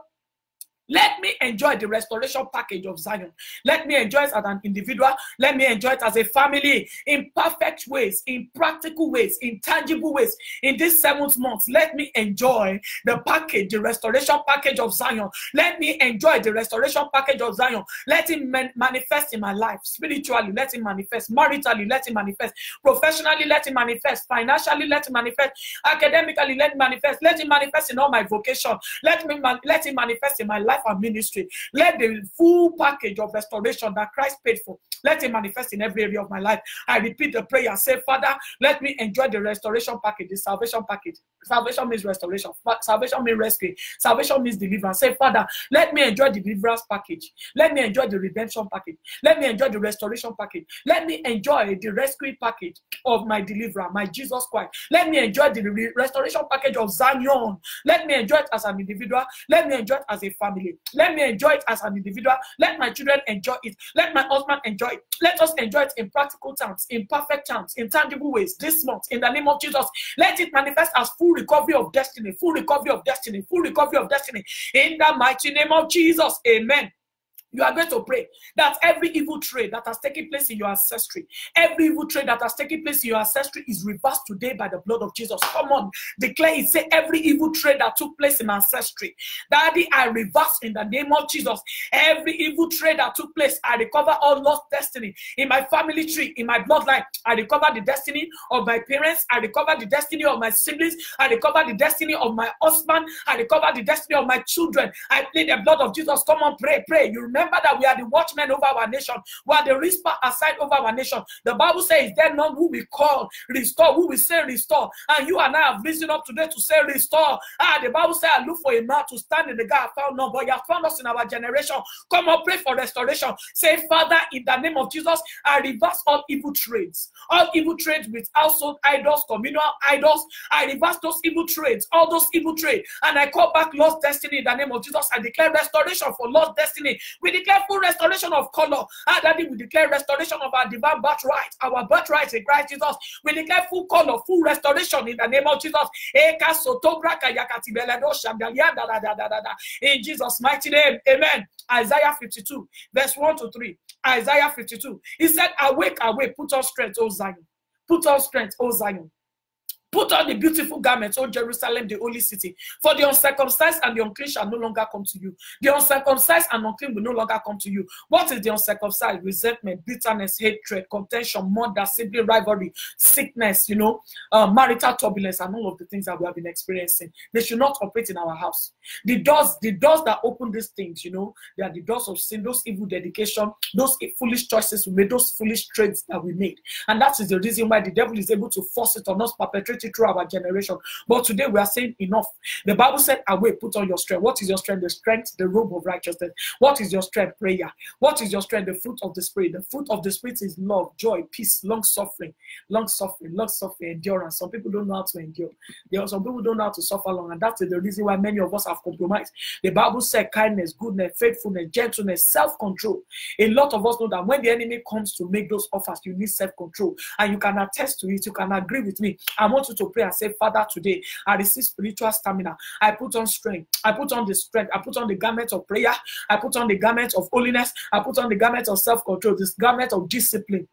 let me enjoy the restoration package of Zion. Let me enjoy it as an individual. Let me enjoy it as a family in perfect ways, in practical ways, in tangible ways. In this 7th month, let me enjoy the package, the restoration package of Zion. Let me enjoy the restoration package of Zion. Let it manifest in my life. Spiritually, let it manifest. Maritally, let it manifest. Professionally, let it manifest. Financially, let it manifest. Academically, let it manifest. Let it manifest in all my vocation. Let it manifest in my life life and ministry. Let the full package of restoration that Christ paid for, let it manifest in every area of my life. I repeat the prayer. Say, Father, let me enjoy the restoration package, the salvation package. Salvation means restoration. Salvation means rescue. Salvation means deliverance. Say, Father, let me enjoy the deliverance package. Let me enjoy the redemption package. Let me enjoy the restoration package. Let me enjoy the rescue package of my deliverer, my Jesus Christ. Let me enjoy the restoration package of Zion. Let me enjoy it as an individual. Let me enjoy it as a family. Let me enjoy it as an individual. Let my children enjoy it. Let my husband enjoy it. Let us enjoy it in practical terms, in perfect terms, in tangible ways this month. In the name of Jesus, let it manifest as full recovery of destiny, full recovery of destiny, full recovery of destiny. In the mighty name of Jesus, amen. You are going to pray that every evil trade that has taken place in your ancestry, every evil trade that has taken place in your ancestry is reversed today by the blood of Jesus. Come on, declare it. Say, every evil trade that took place in ancestry, Daddy, I reverse in the name of Jesus. Every evil trade that took place, I recover all lost destiny in my family tree, in my bloodline. I recover the destiny of my parents. I recover the destiny of my siblings. I recover the destiny of my husband. I recover the destiny of my children. I plead the blood of Jesus. Come on, pray, pray. You remember that we are the watchmen over our nation. We are the whisper aside over our nation. The Bible says, there none who we call restore, who we say restore. And you and I have risen up today to say restore. The Bible says, I look for a man to stand in the gap. I found none, but you have found us in our generation. Come on, pray for restoration. Say, Father, in the name of Jesus, I reverse all evil trades. All evil trades with household idols, communal idols. I reverse those evil trades, all those evil trades. And I call back lost destiny in the name of Jesus. I declare restoration for lost destiny. We declare full restoration of color. Daddy, we declare restoration of our divine birthright. Our birthright in Christ Jesus. We declare full color, full restoration in the name of Jesus. In Jesus' mighty name, amen. Isaiah 52, verse 1 to 3. Isaiah 52. He said, awake, awake, put on strength, O Zion. Put on strength, O Zion. Put on the beautiful garments, O Jerusalem, the holy city. For the uncircumcised and the unclean shall no longer come to you. The uncircumcised and unclean will no longer come to you. What is the uncircumcised? Resentment, bitterness, hatred, contention, murder, sibling rivalry, sickness, marital turbulence, and all of the things that we have been experiencing. They should not operate in our house. The doors that open these things, they are the doors of sin, those evil dedication, those foolish choices we made, those foolish trades that we made. And that is the reason why the devil is able to force it on us, perpetrate it through our generation. But today we are saying enough. The Bible said, awake, put on your strength. What is your strength? The strength, the robe of righteousness. What is your strength? Prayer. What is your strength? The fruit of the Spirit. The fruit of the Spirit is love, joy, peace, long-suffering, endurance. Some people don't know how to endure. Some people don't know how to suffer long, and that's the reason why many of us have compromised. The Bible said kindness, goodness, faithfulness, gentleness, self-control. A lot of us know that when the enemy comes to make those offers, you need self-control, and you can attest to it. You can agree with me. I want you to pray and say, Father, today I receive spiritual stamina. I put on strength. I put on the strength. I put on the garment of prayer. I put on the garment of holiness. I put on the garment of self-control, this garment of discipline.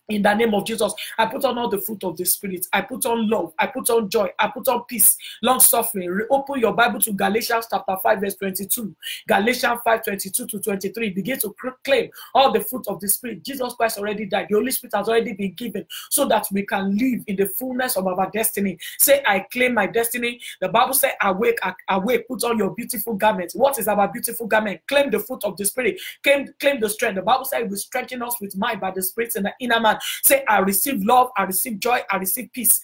In the name of Jesus, I put on all the fruit of the Spirit. I put on love. I put on joy. I put on peace, long suffering. Open your Bible to Galatians chapter 5, verse 22. Galatians 5, 22 to 23. Begin to claim all the fruit of the Spirit. Jesus Christ already died. The Holy Spirit has already been given so that we can live in the fullness of our destiny. Say, I claim my destiny. The Bible says, awake, awake. Put on your beautiful garment. What is our beautiful garment? Claim the fruit of the Spirit. Claim the strength. The Bible says, we strengthen us with might by the Spirit in the inner man. Say, I receive love, I receive joy, I receive peace.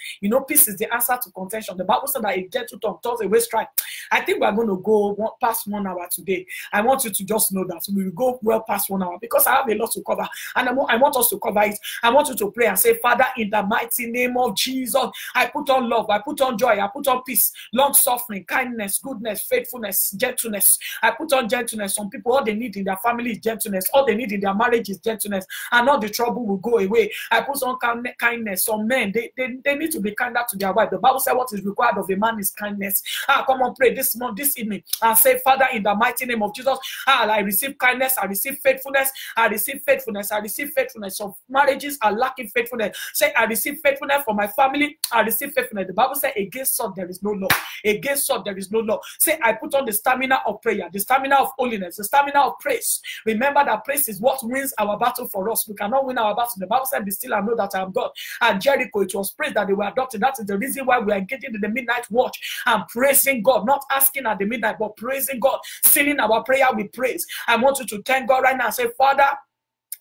Peace is the answer to contention. The Bible said that a gentle tongue turns away strife. I think we're going to go past 1 hour today. I want you to just know that we will go well past 1 hour because I have a lot to cover. And I want us to cover it. I want you to pray and say, Father, in the mighty name of Jesus, I put on love, I put on joy, I put on peace, long suffering, kindness, goodness, faithfulness, gentleness. I put on gentleness. Some people, all they need in their family is gentleness. All they need in their marriage is gentleness. And all the trouble will go away. I put on kindness. Some men, they need to be kinder to their wife. The Bible says what is required of a man is kindness. Come on, pray this evening and say, Father, in the mighty name of Jesus, I receive kindness, I receive faithfulness, I receive faithfulness, I receive faithfulness. Some marriages are lacking faithfulness. Say, I receive faithfulness for my family, I receive faithfulness. The Bible says, against sword there is no law. Against sword there is no law. Say, I put on the stamina of prayer, the stamina of holiness, the stamina of praise. Remember that praise is what wins our battle for us. We cannot win our battle. The Bible said, be still and know that I am God. And Jericho, it was praise that they were adopted. That is the reason why we are engaging in the midnight watch and praising God, not asking at the midnight, but praising God, sealing our prayer with praise. I want you to thank God right now and say, Father,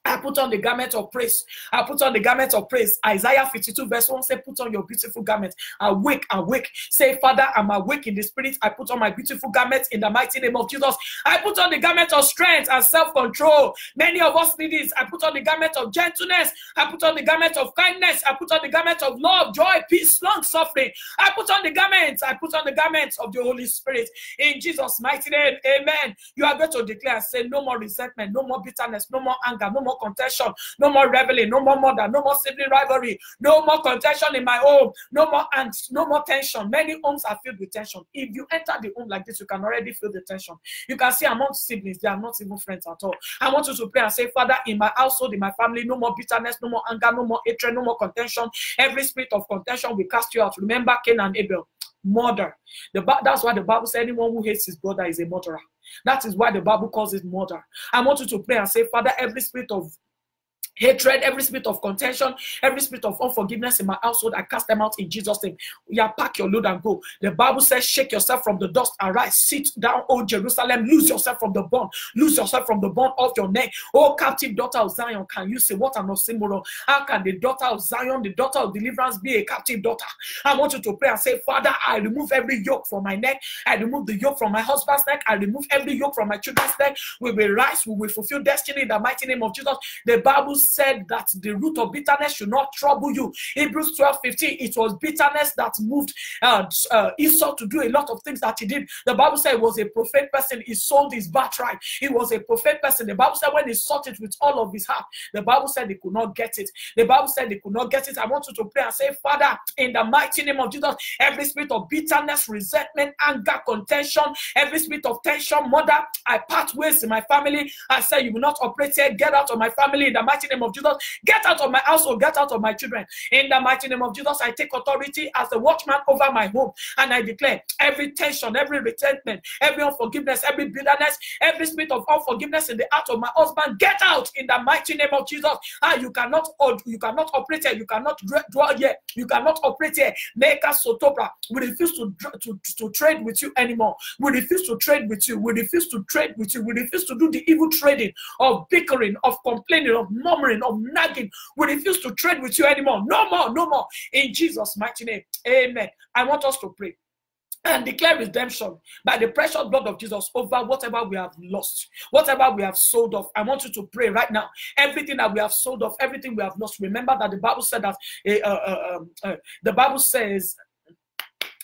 I put on the garment of praise. I put on the garment of praise. Isaiah 52 verse 1 say, put on your beautiful garment. Awake, awake. Say, Father, I'm awake in the spirit. I put on my beautiful garment in the mighty name of Jesus. I put on the garment of strength and self-control. Many of us need this. I put on the garment of gentleness. I put on the garment of kindness. I put on the garment of love, joy, peace, long suffering. I put on the garments. I put on the garments of the Holy Spirit. In Jesus' mighty name, amen. You are going to declare and say, no more resentment, no more bitterness, no more anger, no more contention, no more reveling, no more murder, no more sibling rivalry, no more contention in my home, no more angst, no more tension. Many homes are filled with tension. If you enter the home like this, you can already feel the tension. You can see among siblings, they are not even friends at all. I want you to pray and say, Father, in my household, in my family, no more bitterness, no more anger, no more hatred, no more contention. Every spirit of contention will cast you out. Remember Cain and Abel. Murder. That's why the Bible says anyone who hates his brother is a murderer. That is why the Bible calls it murder. I want you to pray and say, Father, every spirit of hatred, every spirit of contention, every spirit of unforgiveness in my household, I cast them out in Jesus' name. Yeah, pack your load and go. The Bible says, shake yourself from the dust, arise, sit down, O Jerusalem, lose yourself from the bond, lose yourself from the bond of your neck. O captive daughter of Zion, can you say, what an oxymoron? How can the daughter of Zion, the daughter of deliverance, be a captive daughter? I want you to pray and say, Father, I remove every yoke from my neck. I remove the yoke from my husband's neck. I remove every yoke from my children's neck. We will rise, we will fulfill destiny in the mighty name of Jesus. The Bible said that the root of bitterness should not trouble you. Hebrews 12:15, it was bitterness that moved Esau to do a lot of things that he did. The Bible said he was a prophet person. He sold his birthright. He was a prophet person. The Bible said when he sought it with all of his heart, the Bible said he could not get it. The Bible said he could not get it. I want you to pray and say, Father, in the mighty name of Jesus, every spirit of bitterness, resentment, anger, contention, every spirit of tension, murder, I part ways in my family. I say you will not operate here. Get out of my family in the mighty name of Jesus. Get out of my household. Get out of my children. In the mighty name of Jesus, I take authority as the watchman over my home. And I declare every tension, every resentment, every unforgiveness, every bitterness, every spirit of unforgiveness in the heart of my husband, get out in the mighty name of Jesus. You cannot operate here. You cannot dwell here. You cannot operate here. Make us sotopra. We refuse to trade with you anymore. We refuse to trade with you. We refuse to trade with you. We refuse to do the evil trading of bickering, of complaining, of murmuring, of nagging. We refuse to trade with you anymore. No more, no more. In Jesus' mighty name. Amen. I want us to pray and declare redemption by the precious blood of Jesus over whatever we have lost, whatever we have sold off. I want you to pray right now. Everything that we have sold off, everything we have lost. Remember that the Bible said that the Bible says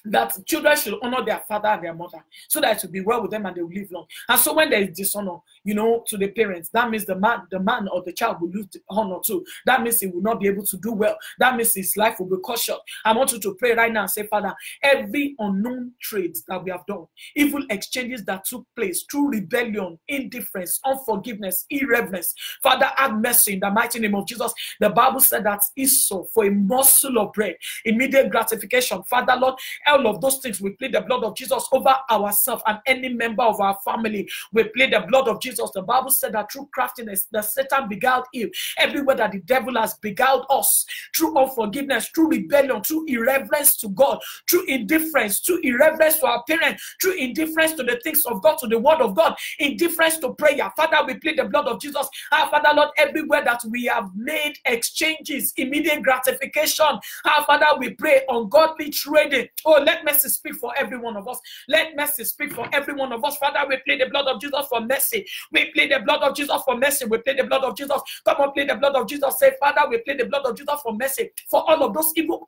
that children should honor their father and their mother so that it will be well with them and they will live long. And so when there is dishonor, to the parents, that means the man or the child will lose the honor too. That means he will not be able to do well. That means his life will be cut short. I want you to pray right now and say, Father, every unknown trades that we have done, evil exchanges that took place through rebellion, indifference, unforgiveness, irreverence, Father, have mercy in the mighty name of Jesus. The Bible said that Esau, for a morsel of bread, immediate gratification, Father, Lord, all of those things, we plead the blood of Jesus over ourselves and any member of our family. We plead the blood of Jesus. The Bible said that through craftiness, that Satan beguiled Eve. Everywhere that the devil has beguiled us, through unforgiveness, through rebellion, through irreverence to God, through indifference, through irreverence to our parents, through indifference to the things of God, to the word of God, indifference to prayer. Father, we plead the blood of Jesus. Our Father, Lord, everywhere that we have made exchanges, immediate gratification, our Father, we pray ungodly trading. Oh, let mercy speak for every one of us. Let mercy speak for every one of us. Father, we plead the blood of Jesus for mercy. We plead the blood of Jesus for mercy. We plead the blood of Jesus. Come on, plead the blood of Jesus. Say, Father, we plead the blood of Jesus for mercy. For all of those evil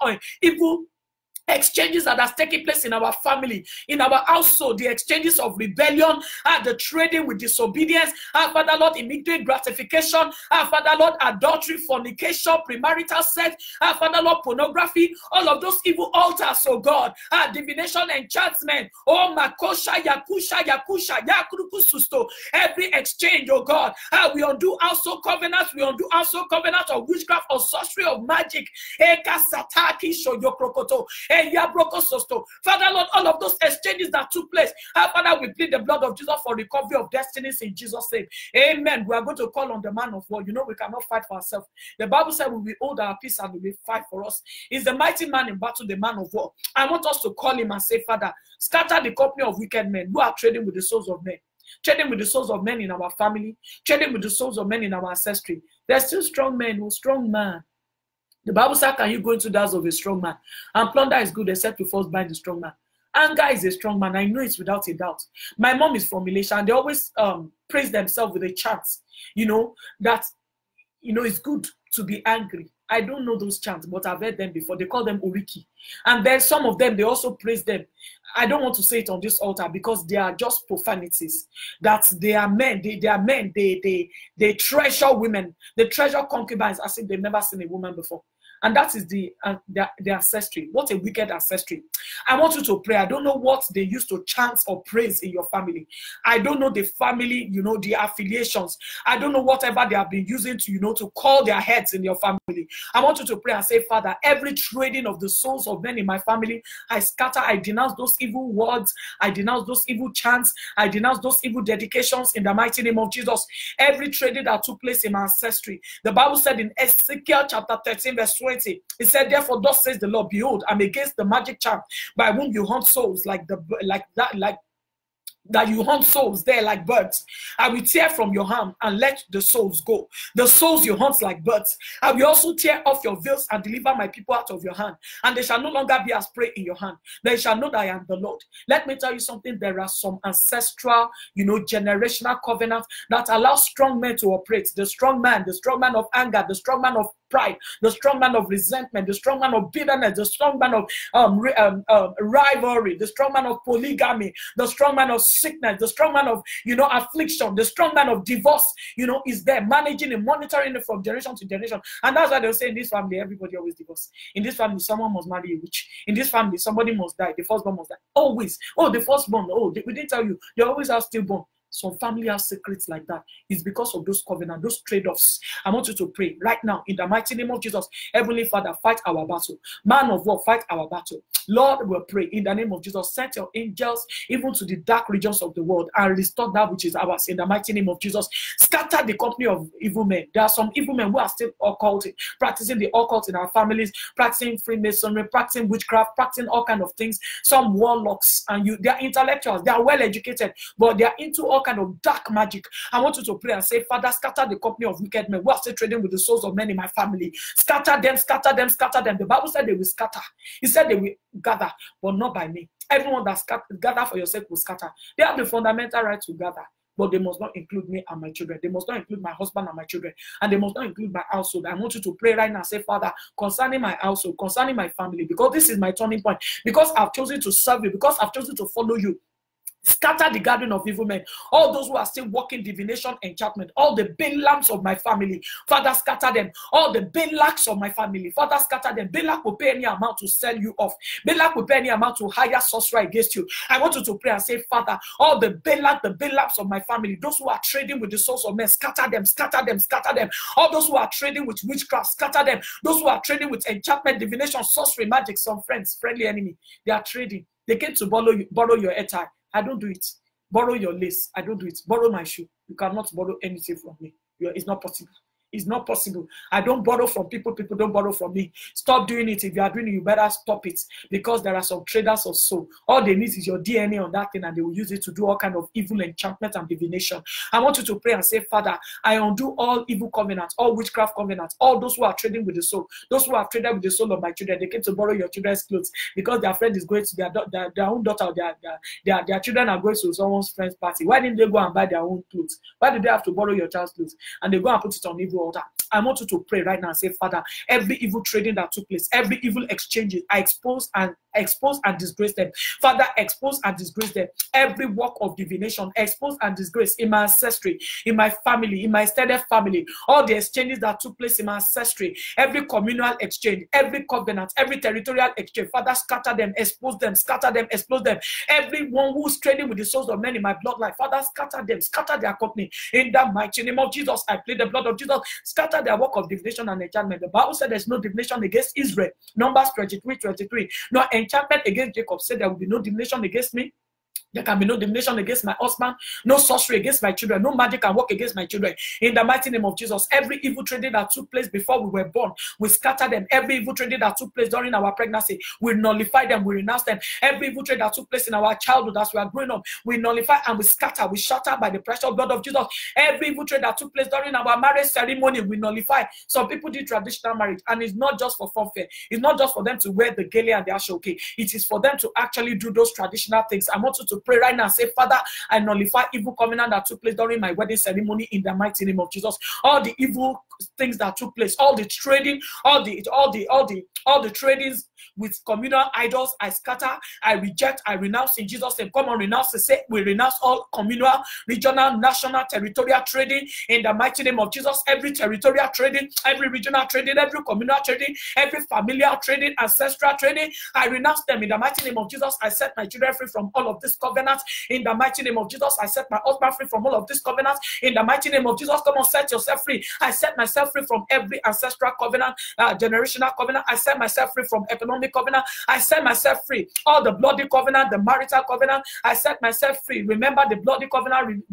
exchanges that has taken place in our family, in our household, the exchanges of rebellion, the trading with disobedience, Father Lord, immediate gratification, Father Lord, adultery, fornication, premarital sex, Father Lord, pornography, all of those evil altars, oh God, divination, enchantment, oh Makosha, Yakusha, Yakrukususto, every exchange, oh God, we undo also covenants, we undo also covenants of witchcraft, of sorcery, of magic, Eka Sataki Shoyokrokoto, Father, Lord, all of those exchanges that took place, Father, we plead the blood of Jesus for recovery of destinies in Jesus' name. Amen. We are going to call on the man of war. You know, we cannot fight for ourselves. The Bible said we will hold our peace and we will fight for us. He's the mighty man in battle, the man of war. I want us to call him and say, Father, scatter the company of wicked men who are trading with the souls of men. Trading with the souls of men in our family. Trading with the souls of men in our ancestry. There's still strong men, who strong man. The Bible says, can you go into the house of a strong man? And plunder is good except to first bind the strong man. Anger is a strong man. I know it's without a doubt. My mom is from Malaysia and they always praise themselves with a chant, you know, that, you know, it's good to be angry. I don't know those chants, but I've heard them before. They call them Oriki. And then some of them, they also praise them. I don't want to say it on this altar because they are just profanities. That they are men. They are men. They treasure women. They treasure concubines as if they've never seen a woman before. And that is the ancestry. What a wicked ancestry. I want you to pray. I don't know what they used to chant or praise in your family. I don't know the family, you know, the affiliations. I don't know whatever they have been using to, you know, to call their heads in your family. I want you to pray and say, Father, every trading of the souls of men in my family, I scatter, I denounce those evil words. I denounce those evil chants. I denounce those evil dedications in the mighty name of Jesus. Every trading that took place in my ancestry. The Bible said in Ezekiel chapter 13 verse 20, it said, therefore, thus says the Lord, behold, I'm against the magic charm by whom you hunt souls that you hunt souls there like birds. I will tear from your hand and let the souls go. The souls you hunt like birds. I will also tear off your veils and deliver my people out of your hand. And they shall no longer be as prey in your hand. They shall know that I am the Lord. Let me tell you something. There are some ancestral, you know, generational covenants that allow strong men to operate. The strong man of anger, the strong man of pride, the strong man of resentment, the strong man of bitterness, the strong man of rivalry, the strong man of polygamy, the strong man of sickness, the strong man of, you know, affliction, the strong man of divorce, you know, is there managing and monitoring it from generation to generation. And that's why they'll say in this family, everybody always divorce. In this family, someone must marry a witch. In this family, somebody must die. The firstborn must die. Always. Oh, the firstborn. Oh, we didn't tell you. They always have stillborn. Some family have secrets like that. It's because of those covenants, those trade-offs. I want you to pray right now in the mighty name of Jesus. Heavenly Father, fight our battle. Man of war, fight our battle. Lord, we pray in the name of Jesus. Send your angels even to the dark regions of the world and restore that which is ours in the mighty name of Jesus. Scatter the company of evil men. There are some evil men who are still occulting, practicing the occult in our families, practicing Freemasonry, practicing witchcraft, practicing all kinds of things. Some warlocks, and they are intellectuals, they are well educated, but they are into all kind of dark magic. I want you to pray and say, Father, scatter the company of wicked men who are still trading with the souls of men in my family. Scatter them, scatter them, scatter them. The Bible said they will scatter. He said they will gather, but not by me. Everyone that gather for yourself will scatter. They have the fundamental right to gather, but they must not include me and my children. They must not include my husband and my children. And they must not include my household. I want you to pray right now and say, Father, concerning my household, concerning my family, because this is my turning point, because I've chosen to serve you, because I've chosen to follow you. Scatter the gathering of evil men. All those who are still working divination, enchantment, all the Balaams of my family, Father, scatter them. All the Balaks of my family, Father, scatter them. Balak will pay any amount to sell you off. Balak will pay any amount to hire sorcerer against you. I want you to pray and say, Father, all the Balak, the Balaams of my family, those who are trading with the souls of men, scatter them, scatter them, scatter them. All those who are trading with witchcraft, scatter them. Those who are trading with enchantment, divination, sorcery, magic, some friends, friendly enemy, they are trading. They came to borrow your attire. I don't do it. Borrow your lace. I don't do it. Borrow my shoe. You cannot borrow anything from me. It's not possible. It's not possible. I don't borrow from people. People don't borrow from me. Stop doing it. If you are doing it, you better stop it. Because there are some traders of soul. All they need is your DNA on that thing, and they will use it to do all kind of evil enchantment and divination. I want you to pray and say, Father, I undo all evil covenants, all witchcraft covenants, all those who are trading with the soul, those who have traded with the soul of my children. They came to borrow your children's clothes because their friend is going to their own daughter, their children are going to someone's friend's party. Why didn't they go and buy their own clothes? Why did they have to borrow your child's clothes? And they go and put it on evil altar. I want you to pray right now and say, Father, every evil trading that took place, every evil exchange, I expose and disgrace them. Father, expose and disgrace them. Every work of divination, expose and disgrace in my ancestry, in my family, in my extended family, all the exchanges that took place in my ancestry, every communal exchange, every covenant, every territorial exchange, Father, scatter them, expose them, scatter them, expose them. Everyone who's trading with the souls of men in my bloodline, Father, scatter them, scatter their company. In the mighty name of Jesus, I plead the blood of Jesus. Scatter scatter their work of divination and enchantment. The Bible said there's no divination against Israel. Numbers 23:23. No enchantment against Jacob. Said there will be no divination against me. There can be no divination against my husband, no sorcery against my children, no magic can work against my children. In the mighty name of Jesus, every evil trading that took place before we were born, we scatter them. Every evil trading that took place during our pregnancy, we nullify them, we renounce them. Every evil trade that took place in our childhood as we are growing up, we nullify and we scatter, we shatter by the precious blood of Jesus. Every evil trade that took place during our marriage ceremony, we nullify. Some people did traditional marriage, and it's not just for funfair. It's not just for them to wear the gele and the ashoke. It is for them to actually do those traditional things. I want you to pray right now and say, Father, I nullify evil covenant that took place during my wedding ceremony in the mighty name of Jesus. All the evil things that took place, all the trading, all the tradings with communal idols, I scatter, I reject, I renounce in Jesus' name. Come on, renounce. Say, we renounce all communal, regional, national, territorial trading in the mighty name of Jesus. Every territorial trading, every regional trading, every communal trading, every familial trading, ancestral trading, I renounce them in the mighty name of Jesus. I set my children free from all of these covenants in the mighty name of Jesus. I set my husband free from all of these covenants in the mighty name of Jesus. Come on, set yourself free. I set myself free from every ancestral covenant, generational covenant. I set myself free from economic covenant. I set myself free. All the bloody covenant, the marital covenant, I set myself free. Remember, the bloody covenant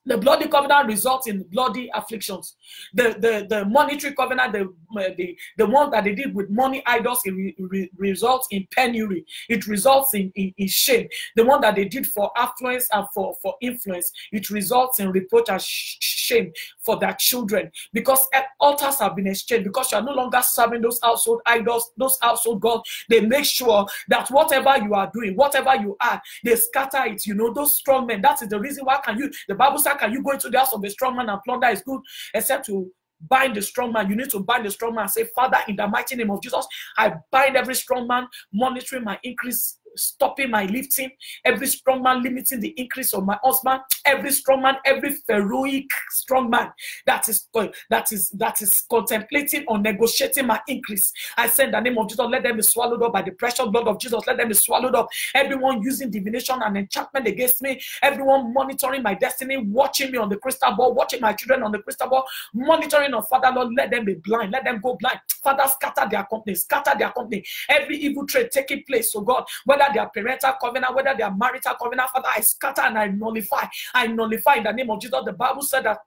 the bloody covenant results in bloody afflictions. The monetary covenant, the one that they did with money idols, it results in penury. It results in shame. The one that they did for affluence and for influence, it results in reproach and shame for their children. Because altars have been exchanged, because you are no longer serving those household idols, those household gods. They make sure that whatever you are doing, whatever you are, they scatter it. You know, those strong men. That is the reason why the Bible says, can you go into the house of a strong man and plunder his good, except to bind the strong man? You need to bind the strong man and say, Father, in the mighty name of Jesus, I bind every strong man monitoring my increase, stopping my lifting, every strong man limiting the increase of my husband, every strong man, every heroic strong man that is contemplating or negotiating my increase. I say in the name of Jesus, let them be swallowed up by the precious blood of Jesus. Let them be swallowed up. Everyone using divination and enchantment against me, everyone monitoring my destiny, watching me on the crystal ball, watching my children on the crystal ball, monitoring on Father Lord, let them be blind, let them go blind. Father, scatter their company, scatter their company. Every evil trade taking place, so God, whether they are parental covenant, whether they are marital covenant, Father, I scatter and I nullify. I nullify in the name of Jesus. The Bible said that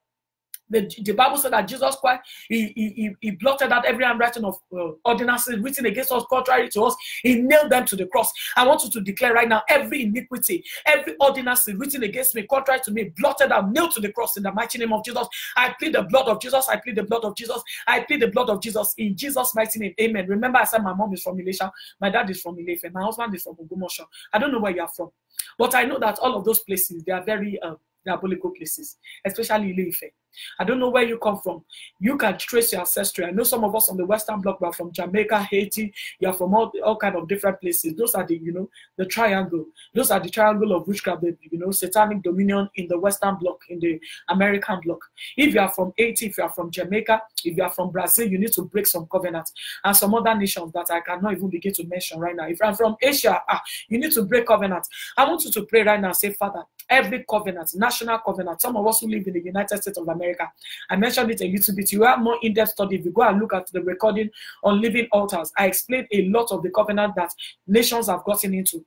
the Bible said that Jesus Christ, he blotted out every handwriting of ordinances written against us, contrary to us. He nailed them to the cross. I want you to declare right now, every iniquity, every ordinance written against me, contrary to me, blotted out, nailed to the cross in the mighty name of Jesus. I plead the blood of Jesus. I plead the blood of Jesus. I plead the blood of Jesus in Jesus' mighty name. Amen. Remember, I said my mom is from Elisha, my dad is from Ilefe, my husband is from Ogumosho. I don't know where you are from, but I know that all of those places, they are very diabolical places, especially Ilefe. I don't know where you come from. You can trace your ancestry. I know some of us on the Western Bloc are from Jamaica, Haiti. You're from all kind of different places. Those are the, the triangle. Those are the triangle of witchcraft, satanic dominion in the Western Bloc, in the American Bloc. If you are from Haiti, if you are from Jamaica, if you are from Brazil, you need to break some covenants. And some other nations that I cannot even begin to mention right now. If I'm from Asia, you need to break covenants. I want you to pray right now and say, Father, every covenant, national covenant, some of us who live in the United States of America, I mentioned it a little bit. You have more in-depth study. If you go and look at the recording on living altars, I explained a lot of the covenant that nations have gotten into.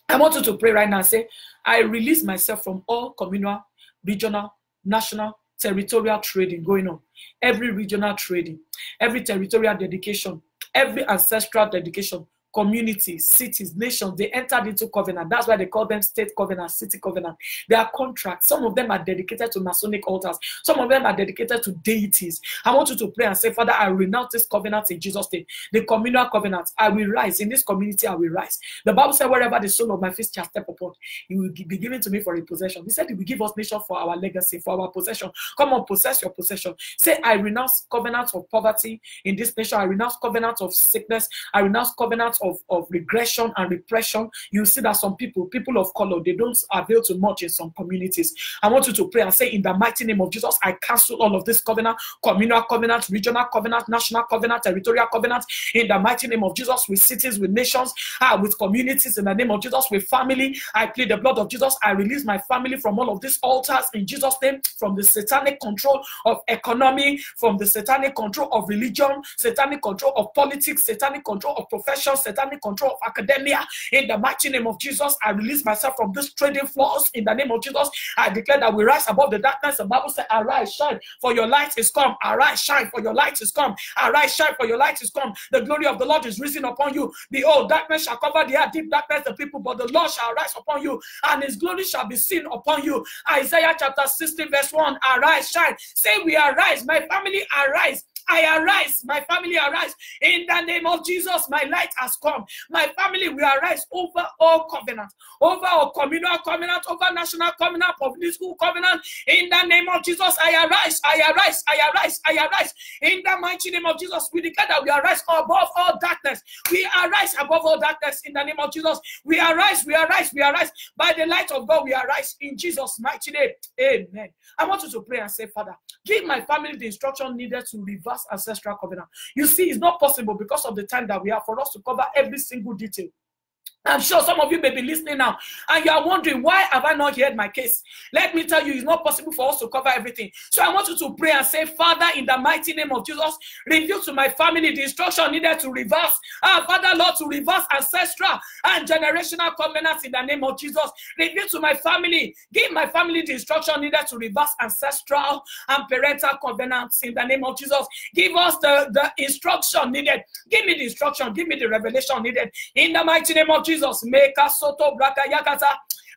I want you to pray right now and say, I release myself from all communal, regional, national, territorial trading going on. Every regional trading, every territorial dedication, every ancestral dedication, communities, cities, nations, they entered into covenant. That's why they call them state covenant, city covenant. They are contracts. Some of them are dedicated to Masonic altars. Some of them are dedicated to deities. I want you to pray and say, Father, I renounce this covenant in Jesus' name. The communal covenant, I will rise. In this community, I will rise. The Bible said, wherever the sole of my feet shall step upon, it will be given to me for a possession. He said he will give us nation for our legacy, for our possession. Come on, possess your possession. Say, I renounce covenants of poverty in this nation. I renounce covenants of sickness. I renounce covenants of regression and repression, you see that some people of color, they don't avail too much in some communities. I want you to pray and say, in the mighty name of Jesus, I cancel all of this covenant, communal covenant, regional covenant, national covenant, territorial covenant, in the mighty name of Jesus, with cities, with nations, with communities, in the name of Jesus, with family. I plead the blood of Jesus. I release my family from all of these altars in Jesus' name, from the satanic control of economy, from the satanic control of religion, satanic control of politics, satanic control of profession, satanic control of academia. In the mighty name of Jesus, I release myself from this trading floors. In the name of Jesus, I declare that we rise above the darkness. The Bible says, arise, shine, for your light is come. Arise, shine, for your light is come. Arise, shine, for your light is come. The glory of the Lord is risen upon you. Behold, darkness shall cover the earth, deep darkness the people, but the Lord shall rise upon you, and his glory shall be seen upon you. Isaiah chapter 60 verse 1, arise, shine. Say, we arise, my family arise. I arise, my family arise. In the name of Jesus, my light has come. My family will arise over all covenants, over all communal covenant, over national covenant, political covenant. In the name of Jesus, I arise, I arise, I arise, I arise. In the mighty name of Jesus, we declare that we arise above all darkness. We arise above all darkness in the name of Jesus. We arise, we arise, we arise. By the light of God, we arise in Jesus' mighty name. Amen. I want you to pray and say, Father, give my family the instruction needed to reverse ancestral covenant. You see, it's not possible because of the time that we have for us to cover every single detail. I'm sure some of you may be listening now and you are wondering, why have I not heard my case? Let me tell you, it's not possible for us to cover everything. So I want you to pray and say, Father, in the mighty name of Jesus, reveal to my family the instruction needed to reverse, Father, Lord, to reverse ancestral and generational covenants in the name of Jesus. Reveal to my family, give my family the instruction needed to reverse ancestral and parental covenants in the name of Jesus. Give us the instruction needed. Give me the instruction, give me the revelation needed in the mighty name of Jesus. Make us soto braka yakata.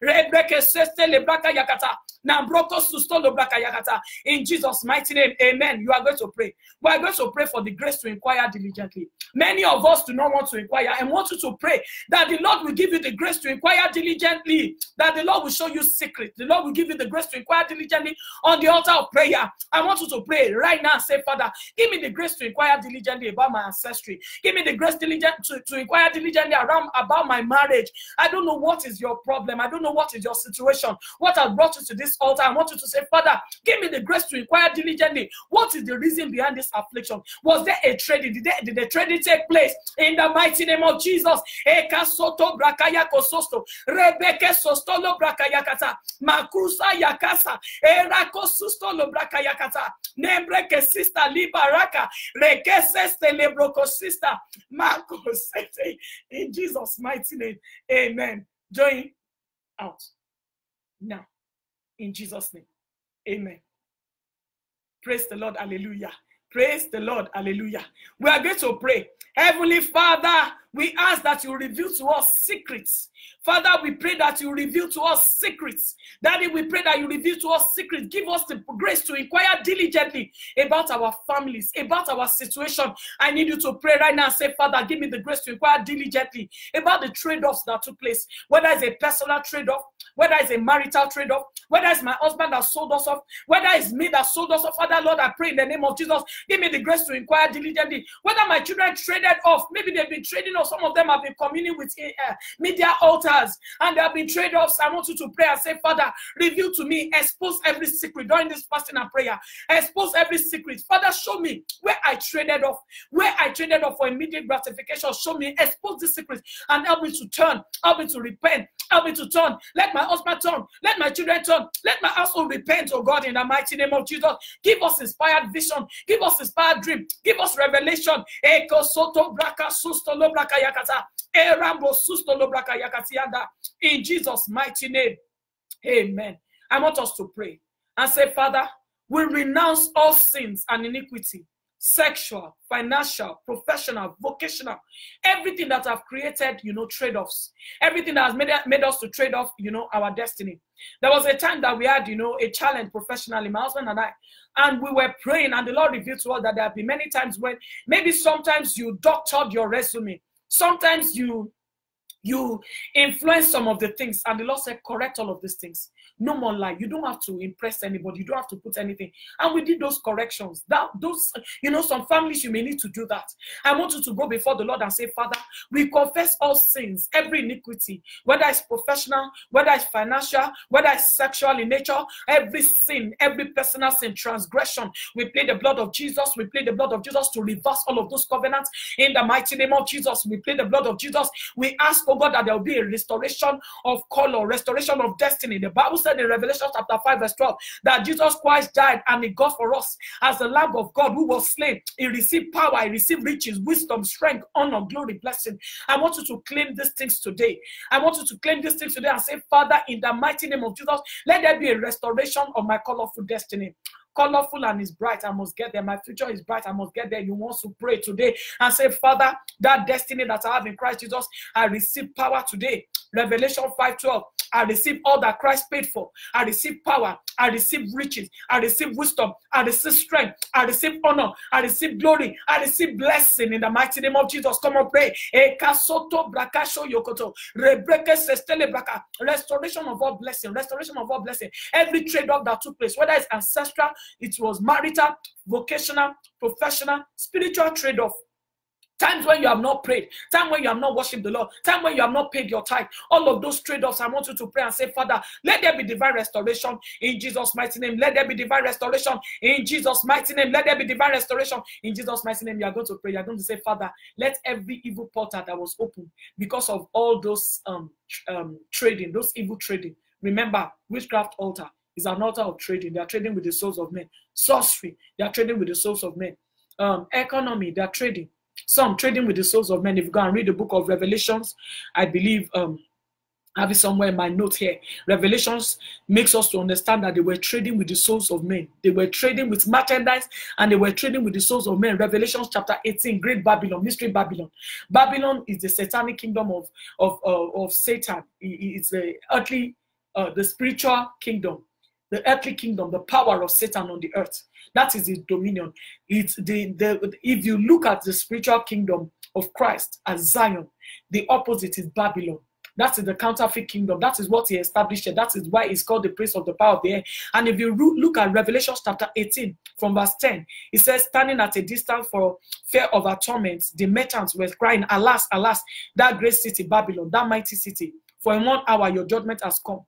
Rebreke seste le braka yakata. Nambroko sustolo braka yakata. In Jesus' mighty name, amen. You are going to pray. We are going to pray for the grace to inquire diligently. Many of us do not want to inquire and want you to pray that the Lord will give you the grace to inquire diligently, that the Lord will show you secret. The Lord will give you the grace to inquire diligently on the altar of prayer. I want you to pray right now and say, Father, give me the grace to inquire diligently about my ancestry. Give me the grace to inquire diligently about my marriage. I don't know what is your problem. I don't know what is your situation. What has brought you to this altar? I want you to say, Father, give me the grace to inquire diligently. What is the reason behind this affliction? Was there a trading? Did the trading take place? In the mighty name of Jesus. Eka soto brakaya kososto. Rebeke sostolo brakaya kata. Makusa yakasa. Erako sustolo brakaya kata. Nembreke sister libaraka. Reke seste lebroko sister. Marco sete. In Jesus' mighty name. Amen. Join out now. In Jesus' name. Amen. Praise the Lord. Hallelujah. Praise the Lord. Hallelujah. We are going to pray. Heavenly Father, we ask that you reveal to us secrets. Father, we pray that you reveal to us secrets. Daddy, we pray that you reveal to us secrets. Give us the grace to inquire diligently about our families, about our situation. I need you to pray right now and say, Father, give me the grace to inquire diligently about the trade-offs that took place. Whether it's a personal trade-off, whether it's a marital trade-off, whether it's my husband that sold us off, whether it's me that sold us off. Father, Lord, I pray in the name of Jesus, give me the grace to inquire diligently. Whether my children traded off, maybe they've been trading off. Some of them have been communing with media altars and there have been trade-offs. I want you to pray and say, Father, reveal to me, expose every secret during this fasting and prayer. Expose every secret. Father, show me where I traded off, for immediate gratification. Show me, expose the secrets and help me to turn, help me to repent, help me to turn. Let my husband turn, let my children turn, let my household repent, oh God, in the mighty name of Jesus. Give us inspired vision, give us inspired dream, give us revelation. Eko soto braka susto lo braka yakata. Erambo susto lo braka yakatianda. In Jesus' mighty name. Amen. I want us to pray and say, Father, we renounce all sins and iniquity, sexual, financial, professional, vocational, everything that have created, trade-offs, everything that has made us to trade off, our destiny. There was a time that we had, a challenge professionally, my husband and I, and we were praying, and the Lord revealed to us that there have been many times when maybe sometimes you doctored your resume, sometimes you You influence some of the things, and the Lord said, correct all of these things. No more lie. You don't have to impress anybody. You don't have to put anything. And we did those corrections. Some families, you may need to do that. I want you to go before the Lord and say, Father, we confess all sins, every iniquity, whether it's professional, whether it's financial, whether it's sexual in nature, every sin, every personal sin, transgression. We plead the blood of Jesus. We plead the blood of Jesus to reverse all of those covenants. In the mighty name of Jesus, we plead the blood of Jesus. We ask, oh God, that there will be a restoration of color, restoration of destiny. The Bible said in Revelation chapter 5 verse 12 that Jesus Christ died and he got for us as the Lamb of God who was slain. He received power, he received riches, wisdom, strength, honor, glory, blessing. I want you to claim these things today. I want you to claim these things today and say, Father, in the mighty name of Jesus, let there be a restoration of my colorful destiny. Colorful and is bright, I must get there. My future is bright, I must get there. You want to pray today and say, Father, that destiny that I have in Christ Jesus, I receive power today. Revelation 5:12, I receive all that Christ paid for. I receive power, I receive riches, I receive wisdom, I receive strength, I receive honor, I receive glory, I receive blessing in the mighty name of Jesus. Come on, pray. Restoration of all blessing, restoration of all blessing. Every trade-off that took place, whether it's ancestral, it was marital, vocational, professional, spiritual trade-off. Times when you have not prayed, time when you have not worshipped the Lord, time when you have not paid your tithe, all of those trade-offs, I want you to pray and say, Father, let there be divine restoration in Jesus' mighty name. Let there be divine restoration in Jesus' mighty name. Let there be divine restoration in Jesus' mighty name. You are going to pray. You are going to say, Father, let every evil portal that was open because of all those trading, those evil trading. Remember, witchcraft altar is an altar of trading. They are trading with the souls of men. Sorcery, they are trading with the souls of men. Economy, they are trading. Some trading with the souls of men. If you go and read the book of Revelations, I believe, I have it somewhere in my note here. Revelations makes us to understand that they were trading with the souls of men. They were trading with merchandise and they were trading with the souls of men. Revelations chapter 18, Great Babylon, Mystery Babylon. Babylon is the satanic kingdom of Satan. It's the earthly, the spiritual kingdom. The earthly kingdom, the power of Satan on the earth. That is his dominion. It's if you look at the spiritual kingdom of Christ as Zion, the opposite is Babylon. That is the counterfeit kingdom. That is what he established. That is why it's called the prince of the power of the air. And if you look at Revelation chapter 18 from verse 10, it says, standing at a distance for fear of our torments, the merchants were crying, alas, alas, that great city, Babylon, that mighty city. For in 1 hour your judgment has come.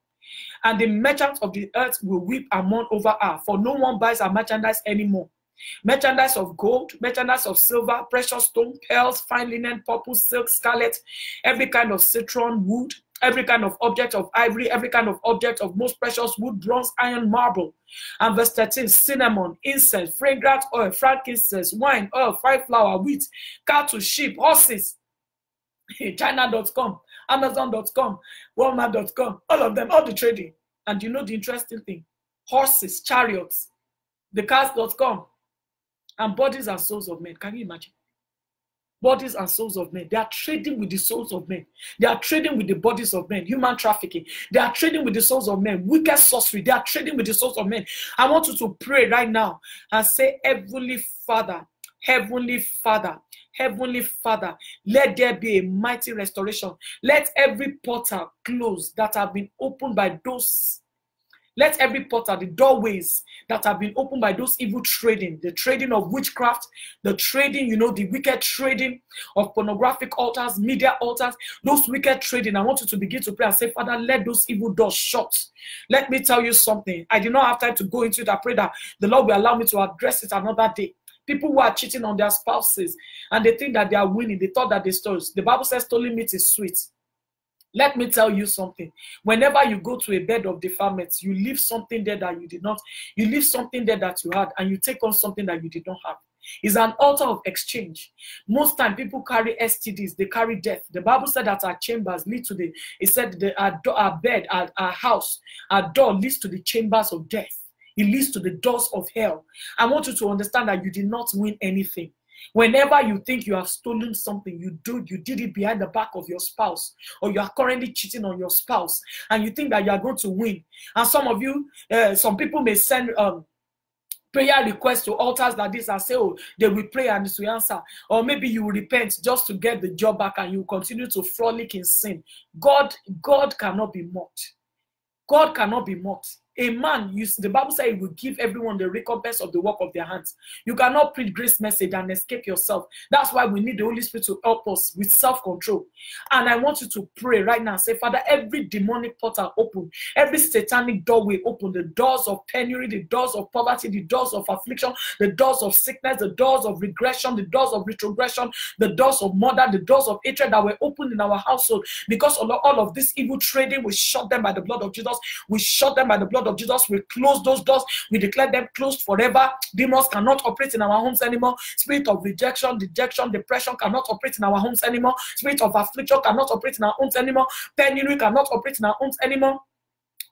And the merchants of the earth will weep and mourn over her, for no one buys our merchandise anymore. Merchandise of gold, merchandise of silver, precious stone, pearls, fine linen, purple, silk, scarlet, every kind of citron, wood, every kind of object of ivory, every kind of object of most precious wood, bronze, iron, marble. And verse 13, cinnamon, incense, fragrant oil, frankincense, wine, oil, fine flour, wheat, cattle, sheep, horses. China.com, Amazon.com, Walmart.com, all of them, all the trading. And you know the interesting thing? Horses, chariots, the cars.com, and bodies and souls of men. Can you imagine? Bodies and souls of men. They are trading with the souls of men. They are trading with the bodies of men. Human trafficking. They are trading with the souls of men. Wicked sorcery. They are trading with the souls of men. I want you to pray right now and say, Heavenly Father, Heavenly Father, Heavenly Father, let there be a mighty restoration. Let every portal close that have been opened by those. Let every portal, the doorways that have been opened by those evil trading, the trading of witchcraft, the trading, the wicked trading of pornographic altars, media altars, those wicked trading. I want you to begin to pray and say, Father, let those evil doors shut. Let me tell you something. I did not have time to go into it. I pray that the Lord will allow me to address it another day. People who are cheating on their spouses and they think that they are winning. They thought that they stole. The Bible says stolen meat is sweet. Let me tell you something. Whenever you go to a bed of defilement, you leave something there that you did not. You leave something there that you had, and you take on something that you did not have. It's an altar of exchange. Most time people carry STDs, they carry death. The Bible said that our chambers lead to the, it said our bed, our house, our door leads to the chambers of death. It leads to the doors of hell. I want you to understand that you did not win anything. Whenever you think you have stolen something, you did it behind the back of your spouse, or you are currently cheating on your spouse, and you think that you are going to win. And some of you, some people may send prayer requests to altars like this and say, oh, they will pray and it will answer. Or maybe you will repent just to get the job back and you continue to frolic in sin. God cannot be mocked. God cannot be mocked. A man, the Bible says, he will give everyone the recompense of the work of their hands. You cannot preach grace message and escape yourself. That's why we need the Holy Spirit to help us with self-control. And I want you to pray right now. Say, Father, every demonic portal open, every satanic doorway open, the doors of penury, the doors of poverty, the doors of affliction, the doors of sickness, the doors of regression, the doors of retrogression, the doors of murder, the doors of hatred that were opened in our household. Because all of this evil trading, we shut them by the blood of Jesus. We shut them by the blood of Jesus. We close those doors. We declare them closed forever. Demons cannot operate in our homes anymore. Spirit of rejection, dejection, depression cannot operate in our homes anymore. Spirit of affliction cannot operate in our homes anymore. Penury cannot operate in our homes anymore.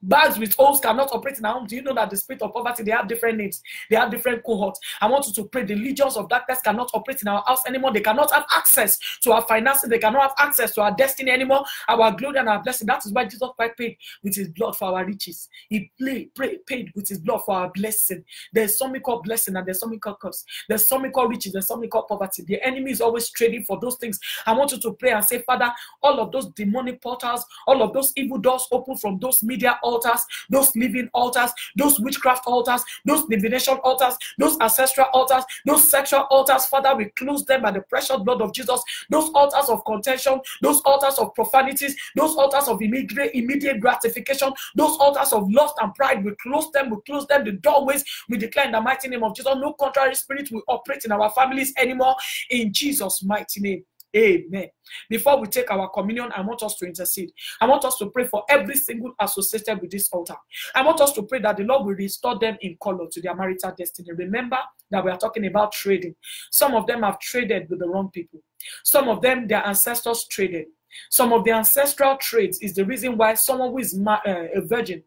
Bags with holes cannot operate in our home. Do you know that the spirit of poverty, they have different names? They have different cohorts. I want you to pray. The legions of darkness cannot operate in our house anymore. They cannot have access to our finances. They cannot have access to our destiny anymore. Our glory and our blessing. That is why Jesus Christ paid with his blood for our riches. He paid with his blood for our blessing. There's something called blessing and there's something called curse. There's something called riches. There's something called poverty. The enemy is always trading for those things. I want you to pray and say, Father, all of those demonic portals, all of those evil doors open from those media altars, those living altars, those witchcraft altars, those divination altars, those ancestral altars, those sexual altars, Father, we close them by the precious blood of Jesus. Those altars of contention, those altars of profanities, those altars of immediate gratification, those altars of lust and pride, we close them, the doorways, we declare in the mighty name of Jesus, no contrary spirit will operate in our families anymore, in Jesus' mighty name. Amen. Before we take our communion, I want us to intercede. I want us to pray for every single associated with this altar. I want us to pray that the Lord will restore them in color to their marital destiny. Remember that we are talking about trading. Some of them have traded with the wrong people. Some of them, their ancestors traded. Some of the ancestral trades is the reason why someone who is a virgin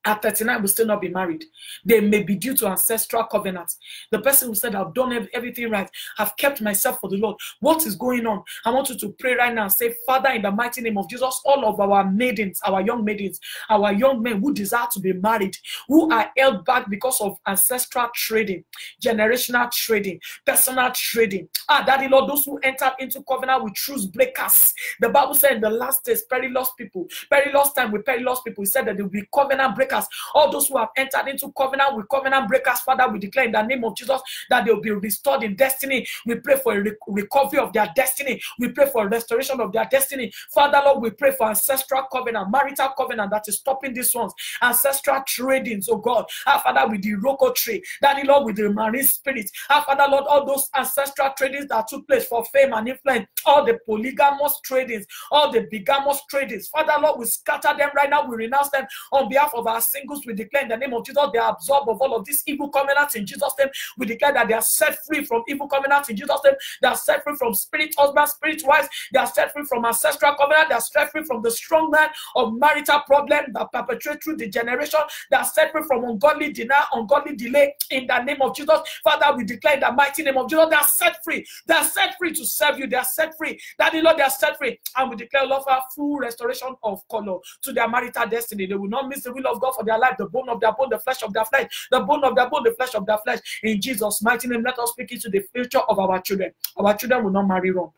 at 39 will still not be married. They may be due to ancestral covenants. The person who said, I've done everything right, I've kept myself for the Lord. What is going on? I want you to pray right now and say, Father, in the mighty name of Jesus, all of our maidens, our young maidens, our young men who desire to be married, who are held back because of ancestral trading, generational trading, personal trading. Daddy Lord, those who entered into covenant with truth breakers. The Bible said in the last days, perilous people, perilous time with perilous people. He said that there will be covenant breakers. All those who have entered into covenant with covenant breakers, Father, we declare in the name of Jesus that they will be restored in destiny. We pray for a recovery of their destiny. We pray for a restoration of their destiny. Father, Lord, we pray for ancestral covenant, marital covenant that is stopping these ones. Ancestral tradings, oh God. Father, with the Roko tree. Daddy, Lord, with the marine spirit. Father, Lord, all those ancestral tradings that took place for fame and influence, all the polygamous tradings, all the bigamous tradings. Father, Lord, we scatter them right now. We renounce them on behalf of our singles. We declare in the name of Jesus they are absorbed of all of these evil covenants in Jesus' name. We declare that they are set free from evil covenants in Jesus' name. They are set free from spirit husbands, spirit wives. They are set free from ancestral covenant. They are set free from the strong man of marital problem that perpetrate through the generation. They are set free from ungodly denial, ungodly delay in the name of Jesus. Father, we declare in the mighty name of Jesus they are set free. They are set free to serve you. They are set free. Daddy Lord, they are set free. And we declare, Lord, for full restoration of color to their marital destiny. They will not miss the will of God for their life, the bone of their bone, the flesh of their flesh, the bone of their bone, the flesh of their flesh. In Jesus' mighty name, let us speak into the future of our children. Our children will not marry wrong.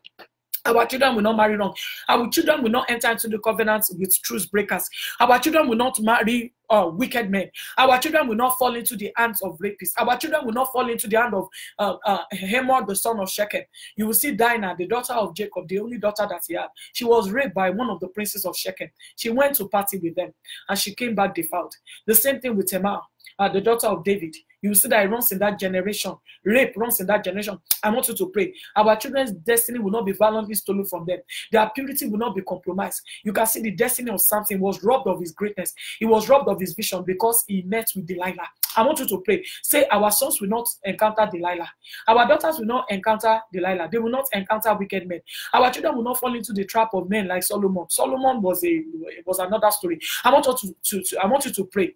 Our children will not marry wrong. Our children will not enter into the covenants with truth breakers. Our children will not marry wicked men. Our children will not fall into the hands of rapists. Our children will not fall into the hand of Hamor, the son of Shechem. You will see Dinah, the daughter of Jacob, the only daughter that he had. She was raped by one of the princes of Shechem. She went to party with them and she came back defiled. The same thing with Tamar, the daughter of David. You will see that it runs in that generation. Rape runs in that generation. I want you to pray. Our children's destiny will not be violently stolen from them. Their purity will not be compromised. You can see the destiny of Samson was robbed of his greatness. He was robbed of his vision because he met with Delilah. I want you to pray. Say, our sons will not encounter Delilah. Our daughters will not encounter Delilah. They will not encounter wicked men. Our children will not fall into the trap of men like Solomon. Solomon was another story. I want you to pray.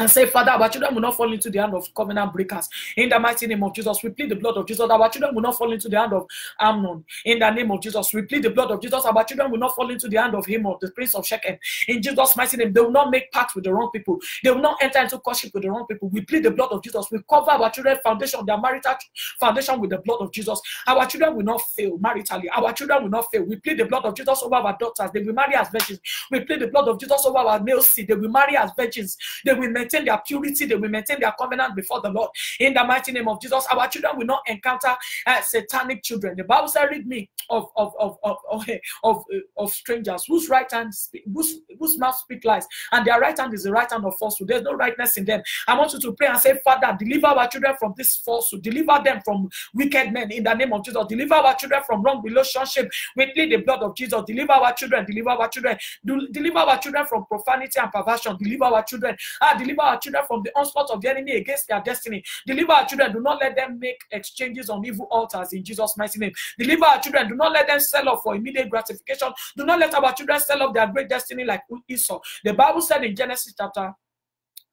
and say, Father, our children will not fall into the hand of covenant breakers. In the mighty name of Jesus, we plead the blood of Jesus. Our children will not fall into the hand of Amnon. In the name of Jesus, we plead the blood of Jesus. Our children will not fall into the hand of Hamor, the prince of Shechem. In Jesus' mighty name, they will not make pact with the wrong people. They will not enter into courtship with the wrong people. We plead the blood of Jesus. We cover our children's foundation, their marital foundation, with the blood of Jesus. Our children will not fail maritally. Our children will not fail. We plead the blood of Jesus over our daughters. They will marry as virgins. We plead the blood of Jesus over our male seed. They will marry as virgins. They will maintain their purity, they will maintain their covenant before the Lord. In the mighty name of Jesus, our children will not encounter satanic children. The Bible says, read me of strangers whose right hand whose mouth speak lies, and their right hand is the right hand of falsehood. There's no rightness in them. I want you to pray and say, Father, deliver our children from this falsehood, deliver them from wicked men in the name of Jesus, deliver our children from wrong relationship. We plead the blood of Jesus. Deliver our children, deliver our children, deliver our children from profanity and perversion, deliver our children. Deliver our children from the onslaught of the enemy against their destiny. Deliver our children. Do not let them make exchanges on evil altars in Jesus' mighty name. Deliver our children. Do not let them sell off for immediate gratification. Do not let our children sell off their great destiny like Esau. The Bible said in Genesis chapter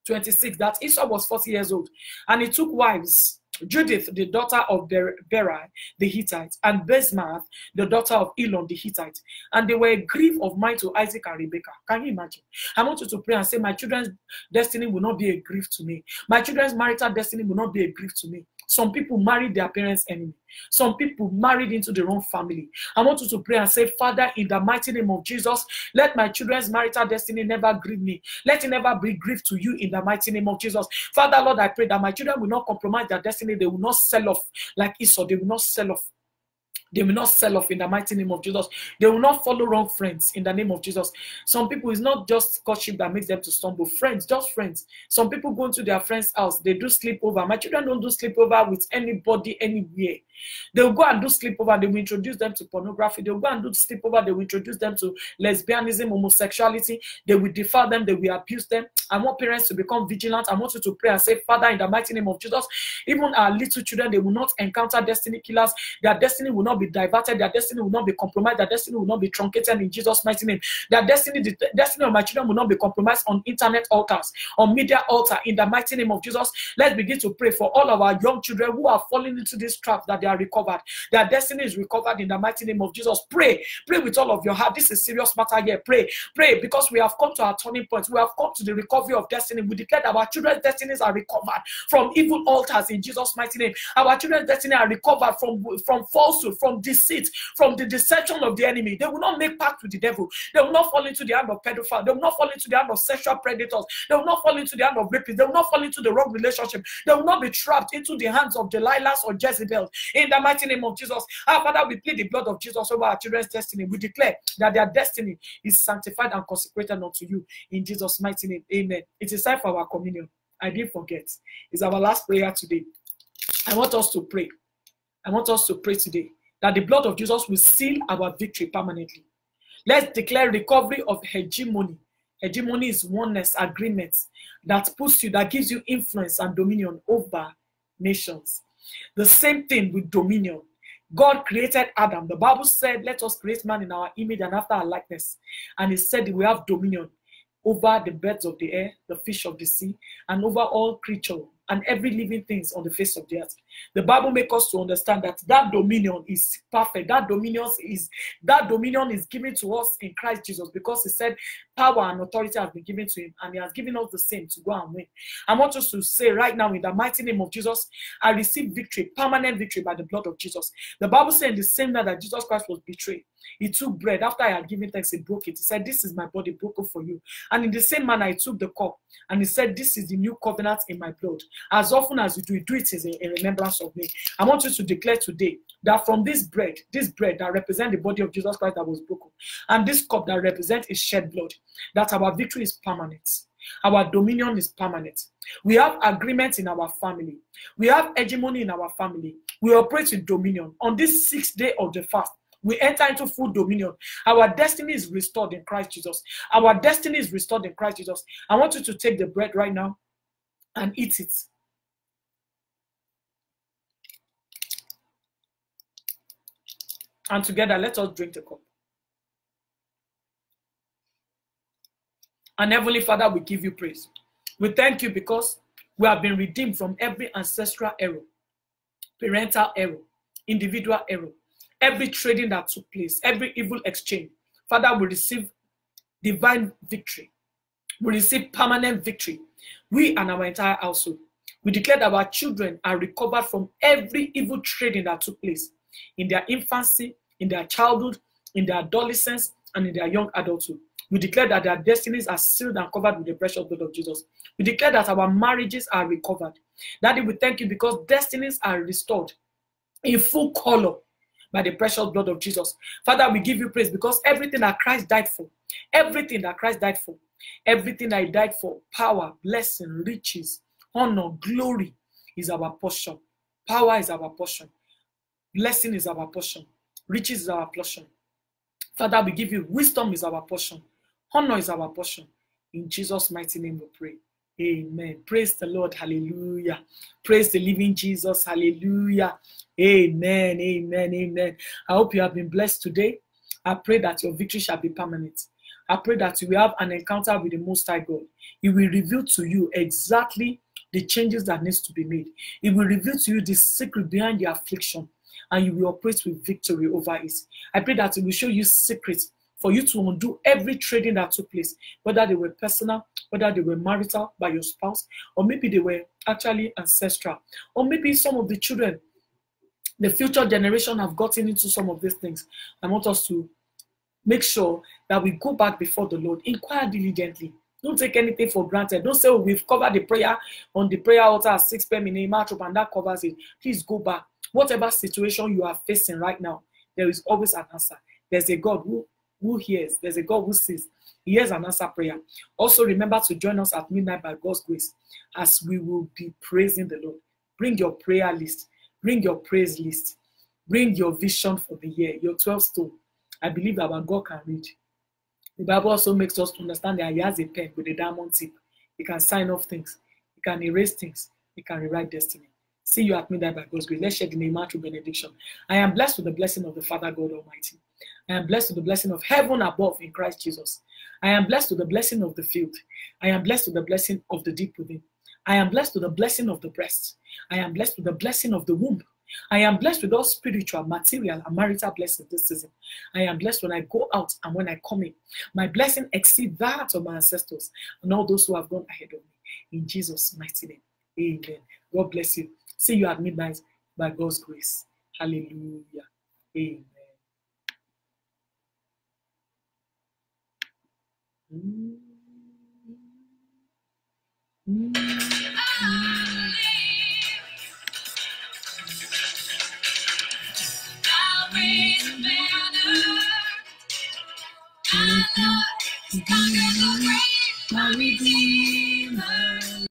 26 that Esau was 40 years old and he took wives. Judith, the daughter of Berai, the Hittite, and Basemath, the daughter of Elon, the Hittite. And they were a grief of mind to Isaac and Rebekah. Can you imagine? I want you to pray and say, my children's destiny will not be a grief to me. My children's marital destiny will not be a grief to me. Some people married their parents' enemy. Some people married into the wrong family. I want you to pray and say, Father, in the mighty name of Jesus, let my children's marital destiny never grieve me. Let it never be grief to you in the mighty name of Jesus. Father, Lord, I pray that my children will not compromise their destiny. They will not sell off like Esau. They will not sell off. They will not sell off in the mighty name of Jesus. They will not follow wrong friends in the name of Jesus. Some people, it's not just courtship that makes them to stumble. Friends, just friends. Some people go into their friend's house. They do sleepover. My children don't do sleepover with anybody, anywhere. They will go and do sleepover. They will introduce them to pornography. They will go and do sleepover. They will introduce them to lesbianism, homosexuality. They will defile them. They will abuse them. I want parents to become vigilant. I want you to pray and say, Father, in the mighty name of Jesus, even our little children, they will not encounter destiny killers. Their destiny will not be diverted. Their destiny will not be compromised. Their destiny will not be truncated in Jesus' mighty name. Their destiny, the destiny of my children will not be compromised on internet altars, on media altar. In the mighty name of Jesus, let's begin to pray for all of our young children who are falling into this trap, that they are recovered. Their destiny is recovered in the mighty name of Jesus. Pray. Pray with all of your heart. This is a serious matter here. Pray. Pray, because we have come to our turning point. We have come to the recovery of destiny. We declare that our children's destinies are recovered from evil altars in Jesus' mighty name. Our children's destiny are recovered from falsehood, from deceit, from the deception of the enemy. They will not make pact with the devil. They will not fall into the hand of pedophiles. They will not fall into the hand of sexual predators. They will not fall into the hand of rapists. They will not fall into the wrong relationship. They will not be trapped into the hands of Delilahs or Jezebels. In the mighty name of Jesus, our Father, we plead the blood of Jesus over our children's destiny. We declare that their destiny is sanctified and consecrated unto you. In Jesus' mighty name, amen. It is time for our communion. I didn't forget. It's our last prayer today. I want us to pray. I want us to pray today that the blood of Jesus will seal our victory permanently. Let's declare recovery of hegemony. Hegemony is oneness, agreement that puts you, that gives you influence and dominion over nations. The same thing with dominion. God created Adam. The Bible said, let us create man in our image and after our likeness. And it said we have dominion over the birds of the air, the fish of the sea, and over all creatures and every living things on the face of the earth. The Bible makes us to understand that that dominion is perfect. That dominion is given to us in Christ Jesus, because he said power and authority has been given to him, and he has given us the same to go and win. I want us to say right now, in the mighty name of Jesus, I receive victory, permanent victory by the blood of Jesus. The Bible said in the same night that Jesus Christ was betrayed, he took bread. After I had given thanks, he broke it. He said, this is my body broken for you. And in the same manner, he took the cup and he said, this is the new covenant in my blood. As often as you do it is in remembrance of me. I want you to declare today that from this bread that represents the body of Jesus Christ that was broken, and this cup that represents his shed blood, that our victory is permanent. Our dominion is permanent. We have agreement in our family. We have hegemony in our family. We operate with dominion. On this 6th day of the fast, we enter into full dominion. Our destiny is restored in Christ Jesus. Our destiny is restored in Christ Jesus. I want you to take the bread right now and eat it. And together, let us drink the cup. And Heavenly Father, we give you praise. We thank you because we have been redeemed from every ancestral error, parental error, individual error, every trading that took place, every evil exchange. Father, we receive divine victory. We receive permanent victory. We and our entire household. We declare that our children are recovered from every evil trading that took place in their infancy, in their childhood, in their adolescence, and in their young adulthood. We declare that their destinies are sealed and covered with the precious blood of Jesus. We declare that our marriages are recovered. Daddy, we thank you because destinies are restored in full color by the precious blood of Jesus. Father, we give you praise because everything that Christ died for, everything that Christ died for, everything that he died for, power, blessing, riches, honor, glory is our portion. Power is our portion. Blessing is our portion. Riches is our portion. Father, we give you wisdom is our portion. Honor is our portion. In Jesus' mighty name we pray. Amen. Praise the Lord. Hallelujah. Praise the living Jesus. Hallelujah. Amen. Amen. Amen. I hope you have been blessed today. I pray that your victory shall be permanent. I pray that you will have an encounter with the Most High God. He will reveal to you exactly the changes that needs to be made. He will reveal to you the secret behind the affliction, and you will operate with victory over it. I pray that He will show you secrets for you to undo every trading that took place, whether they were personal, whether they were marital by your spouse, or maybe they were actually ancestral, or maybe some of the children, the future generation have gotten into some of these things. I want us to make sure that we go back before the Lord, inquire diligently. Don't take anything for granted. Don't say, oh, we've covered the prayer on the prayer altar at 6 p.m. in Imatrup and that covers it. Please go back. Whatever situation you are facing right now, there is always an answer. There's a God who hears. There's a God who sees. He hears and answers prayer. Also, remember to join us at midnight by God's grace as we will be praising the Lord. Bring your prayer list. Bring your praise list. Bring your vision for the year, your 12 stone. I believe that our God can read. The Bible also makes us to understand that He has a pen with a diamond tip. He can sign off things. He can erase things. He can rewrite destiny. See you at midnight by God's grace. Let's share the name through benediction. I am blessed with the blessing of the Father God Almighty. I am blessed with the blessing of heaven above in Christ Jesus. I am blessed with the blessing of the field. I am blessed with the blessing of the deep within. I am blessed with the blessing of the breast. I am blessed with the blessing of the womb. I am blessed with all spiritual, material, and marital blessings this season. I am blessed when I go out and when I come in. My blessing exceeds that of my ancestors and all those who have gone ahead of me. In Jesus' mighty name, amen. God bless you. See you at midnight by God's grace. Hallelujah. Amen. My Redeemer.